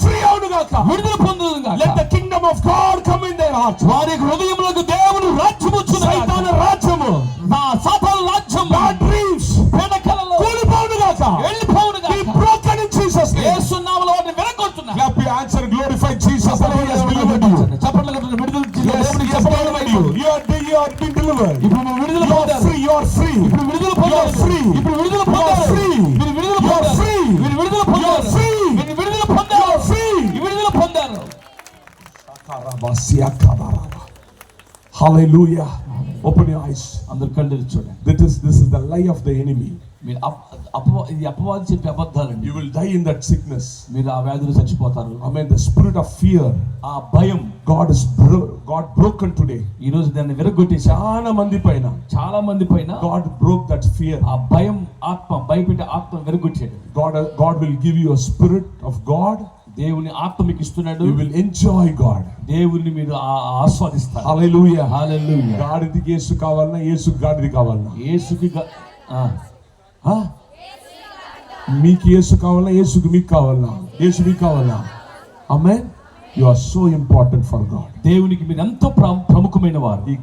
ఫ్రీ అవును గాక. విడుదల పొందును గాక. Let the kingdom of God come in their heart. వారి హృదయములకు దేవుని రాజ్యము వచ్చును గాక. సైతాను రాజ్యము, సాతాను రాజ్యము, bad dreams, పీడ కలలు కూలిపోవును గాక. వెళ్ళిపోవును గాక. Be broken in Jesus name. యేసు నామములో వాటిని విరగొట్టున్నా. Clap your hands and glorify Jesus. The Lord has delivered you. చప్పట్లు కొట్టండి. విడుదల Yes, delivered you. You are being delivered. ఇప్పుడు మీరు విడుదల పొందారు. You are free. ఇప్పుడు విడుదల పొందారు. ఇప్పుడు విడుదల పొందారు. మీరు విడుదల పొందారు. మీరు విడుదల పొందారు. మీరు విడుదల పొందారు. విడుదల పొందారు. Hallelujah. Open your eyes. అందరూ కళ్ళు చూడండి. This is the lie of the enemy. మీరు ఇది అపవాది చెప్పే అబద్ధాలండి. You will die in that sickness. మీరు ఆ వ్యాధిలో చచ్చిపోతారు. Amen. The spirit of fear, ఆ భయం, God broken today. ఈ రోజు దాన్ని విరగొట్టేసి చాలా మంది పైన God broke that fear. ఆ భయం ఆత్మ, భయపెట్టే ఆత్మ విరగొట్టాడు. God will give you a spirit of God. దేవుని ఆత్మ మీకు ఇస్తున్నాడు. You will enjoy God. దేవుని మీరు ఆస్వాదిస్తారు. Hallelujah. Hallelujah. గాడిదికి యేసు కావాలన్నా, యేసు గాడిది కావాలన్నా? యేసుకి మీకు యేసు కావాలన్నా, యేసుకి మీకు కావాలన్నా? యేసు మీకు కావాలన్నా? Amen. You are so important for God. దేవునికి మీరు ఎంతో ప్రముఖమైన వారు. ఈ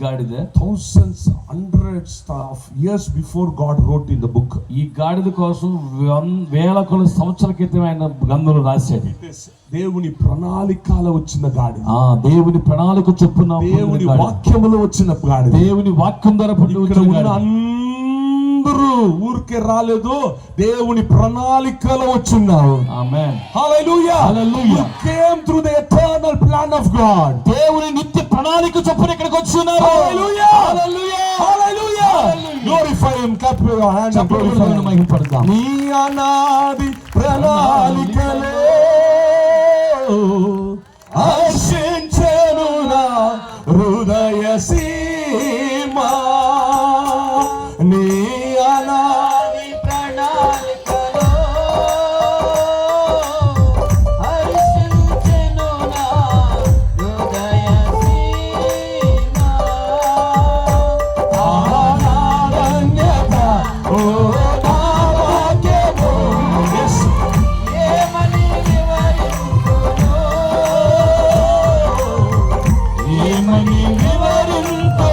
గాడిద thousands, hundreds of years before God wrote in the book. ఈ గాడిద కోసం వేల కొల సంవత్సరాల క్రితం ఆయన గ్రంథంలో రాశాడు. దేవుని ప్రణాళికలో వచ్చిన గాడిద. దేవుని ప్రణాళిక చొప్పున, దేవుని వాక్యములో వచ్చిన గాడిద. దేవుని వాక్యం ద్వారా అందరూ ఊరికే రాలేదు, దేవుని ప్రణాళికలో వచ్చున్నారు. ఆమేన్. హల్లెలూయా. హల్లెలూయా. Came through the eternal plan of God. దేవుని నిత్య ప్రణాళిక చొప్పున ఇక్కడికి వచ్చున్నారు. హల్లెలూయా. Hallelujah. Hallelujah. Glorify him. Clap your hands and glorify him. మహిమపడదాం. నీ అనాది ప్రణాళికలో హర్షించెను నా హృదయ సీమా. నీ అనాది ప్రణాళికలో హర్షించెను నా హృదయ సీమా. ఆనాదన్యత ఓ నా వాక్యము. Yes. ఏమని వివరింతును, ఏమని వివరింతును.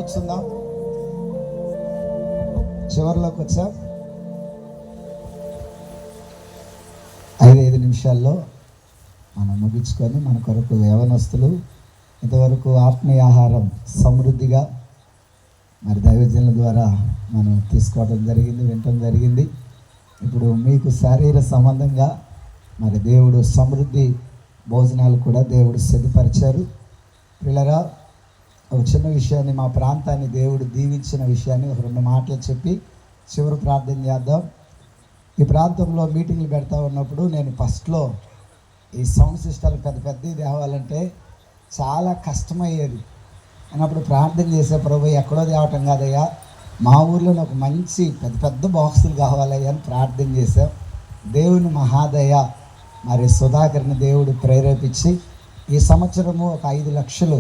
కూర్చుందాం. చివరిలోకి వచ్చాం. 5 నిమిషాల్లో మనం ముగించుకొని మన కొరకు యవనస్తులు ఇంతవరకు ఆత్మీయ ఆహారం సమృద్ధిగా మరి దైవజనుల ద్వారా మనం తీసుకోవడం జరిగింది, వినటం జరిగింది. ఇప్పుడు మీకు శారీర సంబంధంగా మరి దేవుడు సమృద్ధి భోజనాలు కూడా దేవుడు సిద్ధపరిచారు. పిల్లరా, ఒక చిన్న విషయాన్ని, మా ప్రాంతాన్ని దేవుడు దీవించిన విషయాన్ని ఒక 2 మాటలు చెప్పి చివరి ప్రార్థన చేద్దాం. ఈ ప్రాంతంలో మీటింగ్లు పెడతా ఉన్నప్పుడు నేను ఫస్ట్లో ఈ సౌండ్ సిస్టమ్ పెద్దవి తేవాలంటే చాలా కష్టమయ్యేది. అన్నప్పుడు ప్రార్థన చేసే ప్రభు ఎక్కడో తేవటం కాదయ్యా, మా ఊర్లో ఒక మంచి పెద్ద బాక్సులు కావాలయ్యా అని ప్రార్థన చేశాం. దేవుని మహాదయ మరి సుధాకర్ని దేవుడు ప్రేరేపించి ఈ సంవత్సరము ఒక 5 లక్షలు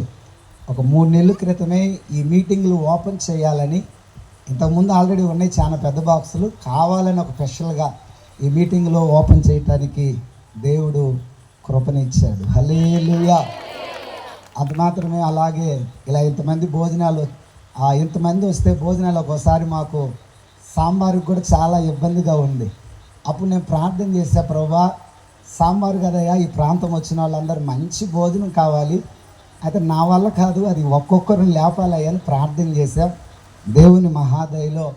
ఒక 3 నెలల క్రితమే ఈ మీటింగ్లు ఓపెన్ చేయాలని, ఇంతకుముందు ఆల్రెడీ ఉన్నాయి చాలా పెద్ద బాక్సులు, కావాలని ఒక స్పెషల్గా ఈ మీటింగ్లో ఓపెన్ చేయటానికి దేవుడు కృపనిచ్చాడు. హల్లెలూయా. అది మాత్రమే, అలాగే ఇలా ఇంతమంది భోజనాలు, ఇంతమంది వస్తే భోజనాలు ఒక్కోసారి మాకు సాంబార్కి కూడా చాలా ఇబ్బందిగా ఉంది. అప్పుడు నేను ప్రార్థన చేశా, ప్రభువా సాంబారు కదయ్యా, ఈ ప్రాంతం వచ్చిన వాళ్ళందరూ మంచి భోజనం కావాలి, అయితే నా వల్ల కాదు, అది ఒక్కొక్కరిని లేపాలయ్యా అని ప్రార్థన చేశాం. దేవుని మహాదయలో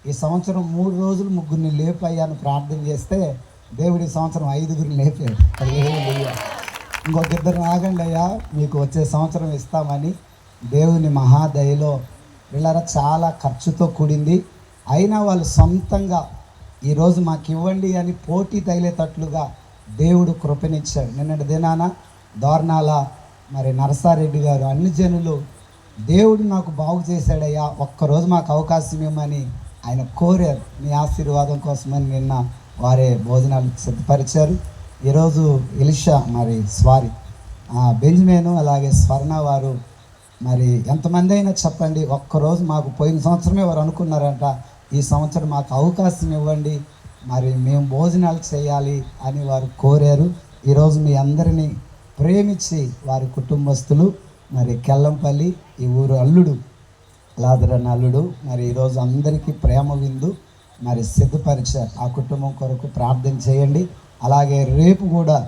ఈ సంవత్సరం 3 రోజులు 3 లేపయ్యాను ప్రార్థన చేస్తే దేవుడు ఈ సంవత్సరం 5 లేపాడు. ఇంకొక 2 ఆగండి అయ్యా, మీకు వచ్చే సంవత్సరం ఇస్తామని దేవుని మహాదయలో వీళ్ళరా చాలా ఖర్చుతో కూడింది. అయినా వాళ్ళు సొంతంగా ఈరోజు మాకు ఇవ్వండి అని పోటీ తగిలేటట్లుగా దేవుడు కృపనిచ్చాడు. నిన్నటి దినాన దోర్నాల మరి నరసారెడ్డి గారు, అన్ని జనులు దేవుడు నాకు బాగు చేశాడయ్యా, ఒక్కరోజు మాకు అవకాశం ఇవ్వమని ఆయన కోరారు. మీ ఆశీర్వాదం కోసమని నిన్న వారే భోజనాలు సిద్ధపరిచారు. ఈరోజు ఎలిషా మరి బెంజమేను అలాగే స్వర్ణ వారు మరి ఎంతమంది అయినా చెప్పండి, ఒక్కరోజు మాకు పోయిన సంవత్సరమే వారు అనుకున్నారంట, ఈ సంవత్సరం మాకు అవకాశం ఇవ్వండి, మరి మేము భోజనాలు చేయాలి అని వారు కోరారు. ఈరోజు మీ అందరినీ ప్రేమించి వారి కుటుంబస్తులు మరి కెల్లంపల్లి ఈ ఊరు అల్లుడు లాదరన్న అల్లుడు మరి ఈరోజు అందరికీ ప్రేమ విందు మరి సిద్ధపరిచారు. ఆ కుటుంబం కొరకు ప్రార్థన చేయండి. అలాగే రేపు కూడా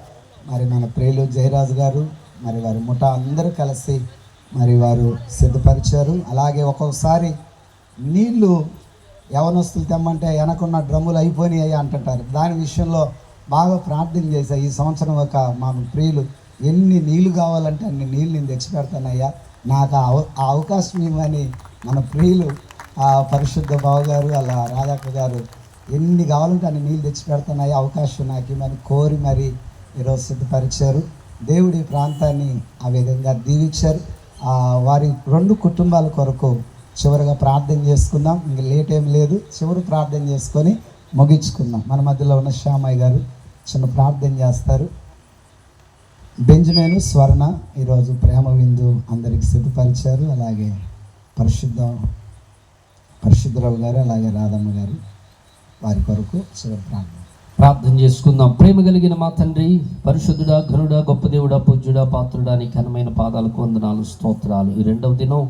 మరి మన ప్రియులు జయరాజు గారు మరి వారి ముఠా అందరూ కలిసి మరి వారు సిద్ధపరిచారు. అలాగే ఒక్కొక్కసారి నీళ్లు యవనస్తులు తెమ్మంటే వెనకున్న డ్రమ్ములు అయిపోయినాయి అంటుంటారు. దాని విషయంలో బాగా ప్రార్థన చేశా. ఈ సంవత్సరం ఒక మా ప్రియులు ఎన్ని నీళ్ళు కావాలంటే అన్ని నీళ్ళు నేను తెచ్చిపెడతానయ్యా, నాకు ఆ అవకాశం ఇవ్వని మన ప్రియులు పరిశుద్ధ బావు గారు అలా రాధాక గారు ఎన్ని కావాలంటే అన్ని నీళ్ళు తెచ్చిపెడతానయ్యా, అవకాశం నాకు ఇవ్వని కోరి మరి ఈరోజు సిద్ధపరిచారు. దేవుడి ప్రాంతాన్ని ఆ విధంగా దీవించారు. వారి 2 కుటుంబాల కొరకు చివరిగా ప్రార్థన చేసుకుందాం. ఇంక లేట్ ఏం లేదు, చివరి ప్రార్థన చేసుకొని ముగించుకుందాం. మన మధ్యలో ఉన్న శ్యామయ్య గారు చిన్న ప్రార్థన చేస్తారు. బెంజమేను స్వర్ణ ఈరోజు ప్రేమ విందు అందరికి సిద్ధపరిచారు. అలాగే పరిశుద్ధరావు గారు అలాగే రాధమ్మ గారు వారి కొరకు చివరి ప్రార్థన చేసుకుందాం. ప్రేమ కలిగిన మా తండ్రి, పరిశుద్ధుడా, ఘనుడా, గొప్ప దేవుడా, పూజ్యుడా, పాత్రుడా, నీ ఘనమైన పాదాలకు వందనాలు, స్తోత్రాలు. ఈ 2వ దినం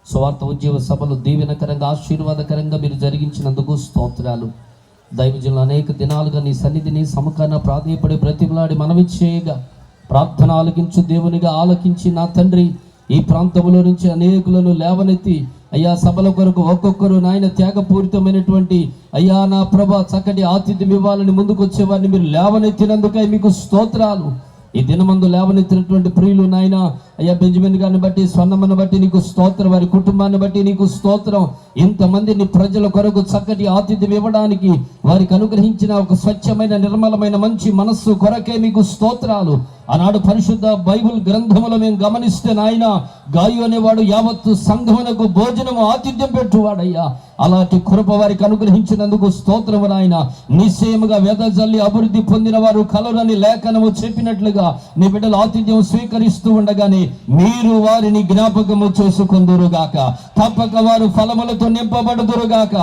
సువార్త ఉద్యోగ సభలు దీవెనకరంగా ఆశీర్వాదకరంగా మీరు జరిగించినందుకు స్తోత్రాలు. దైవజనులు అనేక దినాలుగా నీ సన్నిధిని సమకాన ప్రాధేయపడి బ్రతిమలాడి మనవి చేయగా ప్రార్థన ఆలకించు దేవునిగా ఆలకించి నా తండ్రి ఈ ప్రాంతంలో నుంచి అనేకులను లేవనెత్తి అయ్యా సభల కొరకు ఒక్కొక్కరు నాయన త్యాగపూరితమైనటువంటి అయ్యా నా ప్రభ చక్కటి ఆతిథ్యం ఇవ్వాలని ముందుకు వచ్చేవారిని మీరు లేవనెత్తినందుకై మీకు స్తోత్రాలు. ఈ దినమందు లేవనెత్తినటువంటి ప్రియులు నాయన అయ్యా బెంజమిన్ గారిని బట్టి, స్వర్ణమ్మను బట్టి నీకు స్తోత్రం, వారి కుటుంబాన్ని బట్టి నీకు స్తోత్రం. ఇంతమందిని ప్రజల కొరకు చక్కటి ఆతిథ్యం ఇవ్వడానికి వారికి అనుగ్రహించిన ఒక స్వచ్ఛమైన నిర్మలమైన మంచి మనస్సు కొరకే మీకు స్తోత్రాలు. ఆనాడు పరిశుద్ధ బైబిల్ గ్రంథములో మేము గమనిస్తే నాయన గాయు అనేవాడు యావత్తు సంఘమునకు భోజనము ఆతిథ్యం పెట్టువాడయ్యా. అలాంటి కృప వారికి అనుగ్రహించినందుకు స్తోత్రము నాయన. నిశ్చయముగా వెదజల్లి అభివృద్ధి పొందిన వారు కలరని లేఖనము చెప్పినట్లుగా నీ బిడ్డలు ఆతిథ్యం స్వీకరిస్తూ ఉండగానే మీరు వారిని జ్ఞాపకము చేసుకుందురుగాక. తప్పక వారు ఫలములతో నింపబడుదురుగాక.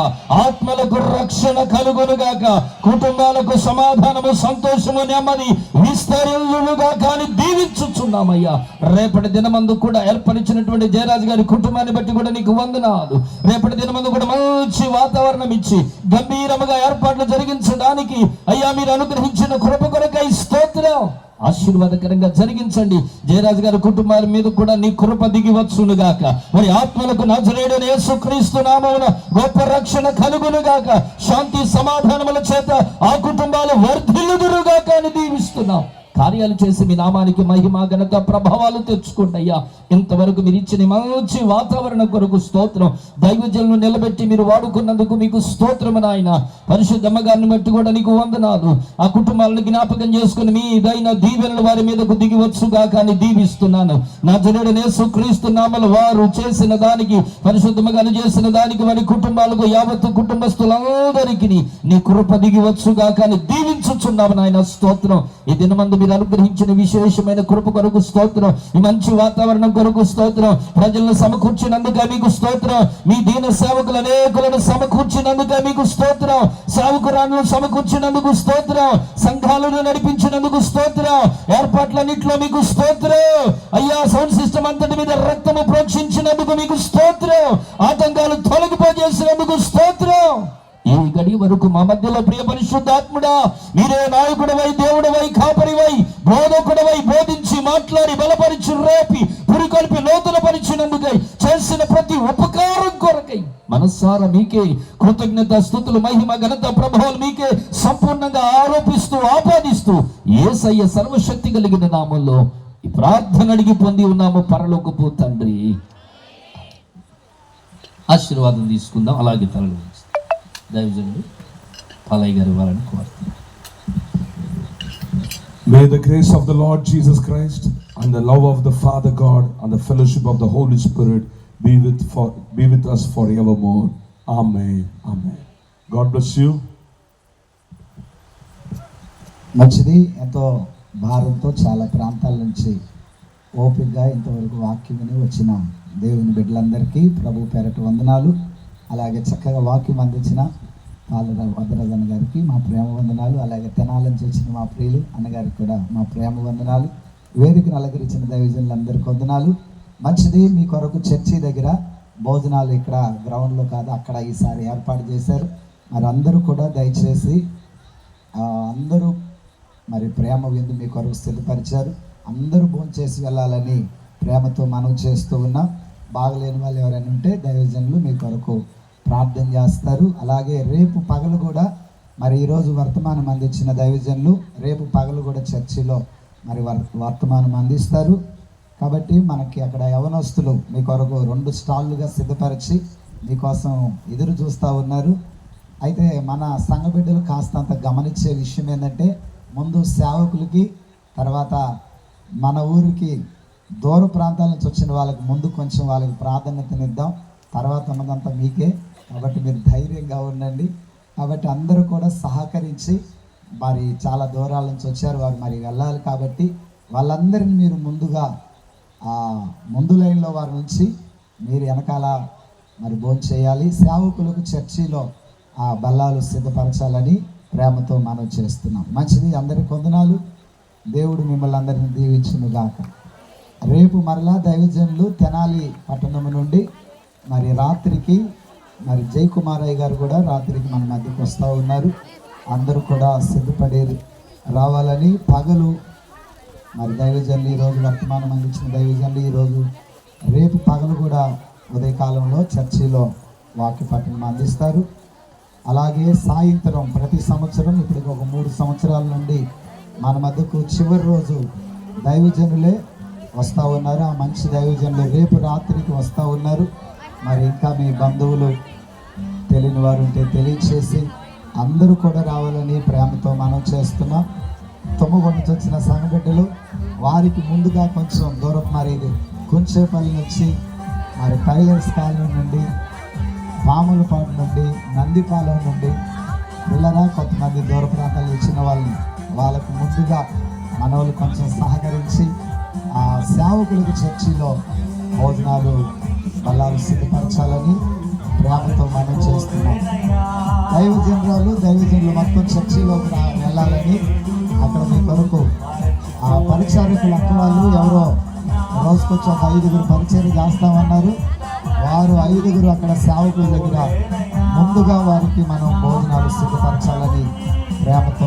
ఆత్మలకు రక్షణ కలుగును గాక. కుటుంబాలకు సమాధానము, సంతోషము, నెమ్మది విస్తరించును గాక అని దీవించుచున్నామయ్యా. రేపటి దినమందు కూడా ఏర్పరిచినటువంటి జయరాజు గారి కుటుంబాన్ని బట్టి కూడా నీకు వందనాలు. రేపటి దినమందు కూడా మంచి వాతావరణం ఇచ్చి గంభీరముగా ఏర్పాట్లు జరిగించడానికి అయ్యా మీరు అనుగ్రహించిన కృప కొరకై స్తోత్రం. ఆశీర్వాదకరంగా జరిగించండి. జయరాజు గారి కుటుంబాల మీద కూడా నీ కృప దిగి వచ్చును గాక. మరి ఆత్మలకు నజరేయుడైన యేసుక్రీస్తు నామమున గొప్ప రక్షణ కలుగును గాక. శాంతి సమాధానముల చేత ఆ కుటుంబాలు వర్ధిల్లుదురు గాక అని దీవిస్తున్నాం. కార్యాలు చేసి మీ నామానికి మహిమ, ఘనత, ప్రభావాలు తెచ్చుకోండి అయ్యా. ఇంతవరకు మీరు ఇచ్చిన మంచి వాతావరణం కొరకు స్తోత్రం. దైవజనులను నిలబెట్టి మీరు వాడుకున్నందుకు మీకు స్తోత్రము నాయన. పరిశుద్ధమ్మ గారిని బట్టి కూడా నీకు వందనాలు. ఆ కుటుంబాలను జ్ఞాపకం చేసుకుని మీ దైన దీవెనలు వారి మీదకు దిగి వచ్చుగా కానీ దీవిస్తున్నాను. నా జనుడైన యేసుక్రీస్తు నామమున వారు చేసిన దానికి, పరిశుద్ధమ్మ గారు చేసిన దానికి, వారి కుటుంబాలకు, యావత్తు కుటుంబస్తులందరికీ నీ కృప దిగి వచ్చుగా కానీ దీవించుచున్నాము నాయన. స్తోత్రం. ఈ దినమందు మీరు అనుగ్రహించిన విశేషమైన కృప కొరకు స్తోత్రం. ఈ మంచి వాతావరణం కొరకు స్తోత్రం. ప్రజలను సమకూర్చినందుకు మీకు స్తోత్రం. మీ దీన సేవకులు అనేకులను సమకూర్చినందుకు మీకు స్తోత్రం. సేవకురాలను సమకూర్చినందుకు స్తోత్రం. సంఘాలను నడిపించినందుకు స్తోత్రం. ఏర్పాట్లన్నింటిలో మీకు స్తోత్రం అయ్యా. సౌండ్ సిస్టమ్ అంతటి మీద రక్తము ప్రోక్షించినందుకు మీకు స్తోత్రం. ఆటంకాలు తొలగిపోజేసినందుకు స్తోత్రం. ఈ గడి వరకు మా మధ్యలో ప్రియ పరిశుద్ధాత్ముడా మీరే నాయకుడవై, దేవుడవై, కాపరివై, బోధకుడవై బోధించి మాట్లాడి బలపరిచి రేపి పురికొల్పి నూతన పరిచినందుకై చేసిన ప్రతి ఉపకారం కొరకై మనసారా మీకే కృతజ్ఞత, స్తుతులు, మహిమ, ఘనత, ప్రభావాలు మీకే సంపూర్ణంగా ఆరోపిస్తూ ఆపాదిస్తూ యేసయ్య సర్వశక్తి కలిగిన నామంలో ఈ ప్రార్థన అడిగి పొంది ఉన్నాము పరలోకపు తండ్రి. ఆశీర్వాదం తీసుకుందాం. అలాగే తరలి దైవజనుడు పాలయ్య గారు వారిని కోరుతున్నాను. May the grace of the Lord Jesus Christ and the love of the Father God and the fellowship of the Holy Spirit be with us forevermore. Amen. Amen. God bless you. మంచిది. ఎంతో భారంతో చాలా ప్రాంతాల నుంచి ఓపికగా ఇంతవరకు వాక్యం విని వచ్చిన దేవుని బిడ్డలందరికీ ప్రభు పేరట వందనాలు. అలాగే చక్కగా వాక్యం అందించిన భద్రజన గారికి మా ప్రేమ వందనాలు. అలాగే తెనాలి నుంచి వచ్చిన మా ప్రియులు అన్నగారికి కూడా మా ప్రేమ వందనాలు. వేదికను అలంకరించిన దైవజనులందరికీ వందనాలు. మంచిది. మీ కొరకు చర్చి దగ్గర భోజనాలు ఇక్కడ గ్రౌండ్లో కాదు, అక్కడ ఈసారి ఏర్పాటు చేశారు. మరి అందరూ కూడా దయచేసి అందరూ మరి ప్రేమ విందు మీ కొరకు సిద్ధపరిచారు. అందరూ భోంచేసి వెళ్ళాలని ప్రేమతో మనవి చేస్తూ ఉన్నాం. బాగలేని వాళ్ళు ఎవరైనా ఉంటే దైవజనులు మీ కొరకు ప్రార్థన చేస్తారు. అలాగే రేపు పగలు కూడా మరి ఈరోజు వర్తమానం అందించిన దైవజనులు రేపు పగలు కూడా చర్చిలో మరి వర్తమానం అందిస్తారు. కాబట్టి మనకి అక్కడ యవనస్తులు మీ కొరకు 2 స్టాళ్ళుగా సిద్ధపరిచి మీకోసం ఎదురు చూస్తూ ఉన్నారు. అయితే మన సంఘ బిడ్డలు కాస్తంత గమనించే విషయం ఏంటంటే, ముందు సేవకులకి, తర్వాత మన ఊరికి దూర ప్రాంతాల నుంచి వచ్చిన వాళ్ళకి ముందు కొంచెం వాళ్ళకి ప్రాధాన్యతనిద్దాం. తర్వాత ఉన్నదంతా మీకే. కాబట్టి మీరు ధైర్యంగా ఉండండి. కాబట్టి అందరూ కూడా సహకరించి, మరి చాలా దూరాల నుంచి వచ్చారు, వారు మరి వెళ్ళాలి. కాబట్టి వాళ్ళందరినీ మీరు ముందుగా ముందు లైన్లో వారి నుంచి మీరు వెనకాల మరి భోజనం చేయాలి. సేవకులకు చర్చిలో ఆ బల్లాలు సిద్ధపరచాలని ప్రేమతో మనం చేస్తున్నాం. మంచిది. అందరికీ వందనాలు. దేవుడు మిమ్మల్ని అందరినీ దీవించునుగాక. రేపు మరలా దైవజనులు తెనాలి పట్టణం నుండి మరి రాత్రికి మరి జయకుమారయ్య గారు కూడా రాత్రికి మన మధ్యకి వస్తూ ఉన్నారు. అందరూ కూడా సిద్ధపడి రావాలని. పగలు మరి దైవజనులు ఈరోజు వర్తమానం అందించిన దైవజనులు ఈరోజు రేపు పగలు కూడా ఉదయకాలంలో చర్చిలో వాక్య పట్టణం అందిస్తారు. అలాగే సాయంత్రం ప్రతి సంవత్సరం ఇప్పుడు ఒక 3 సంవత్సరాల నుండి మన మధ్యకు చివరి రోజు దైవజనులే వస్తూ ఉన్నారు. ఆ మంచి దైవజనులు రేపు రాత్రికి వస్తూ ఉన్నారు. మరి ఇంకా మీ బంధువులు తెలియని వారు ఉంటే తెలియచేసి అందరూ కూడా రావాలని ప్రేమతో మనం చేస్తున్నాం. తుమ్మగొండ నుంచి వచ్చిన సంఘబిడ్డలు వారికి ముందుగా కొంచెం దూరం మరి కొంచెంపల్లి నుంచి మరి టైలర్స్ కాలనీ నుండి, పాములపాడు నుండి, నందిపాలెం నుండి పిల్లరా కొంతమంది దూర ప్రాంతాలు వచ్చిన వాళ్ళకు ముందుగా మన వాళ్ళు కొంచెం సహకరించి ఆ సేవకులకు చర్చిలో భోజనాలు బల్లాలు సిద్ధపరచాలని ప్రేమతో మనం చేస్తున్నాం. దైవజనులు మొత్తం చర్చిలోకి వెళ్ళాలని అక్కడ మీ కొరకు ఆ పరిచారకులు అక్క వాళ్ళు ఎవరో రోజుకొచ్చి ఒక 5 పరిచయం చేస్తామన్నారు. వారు 5 అక్కడ సేవకుల దగ్గర ముందుగా వారికి మనం భోజనాలు సిద్ధపరచాలని ప్రేమతో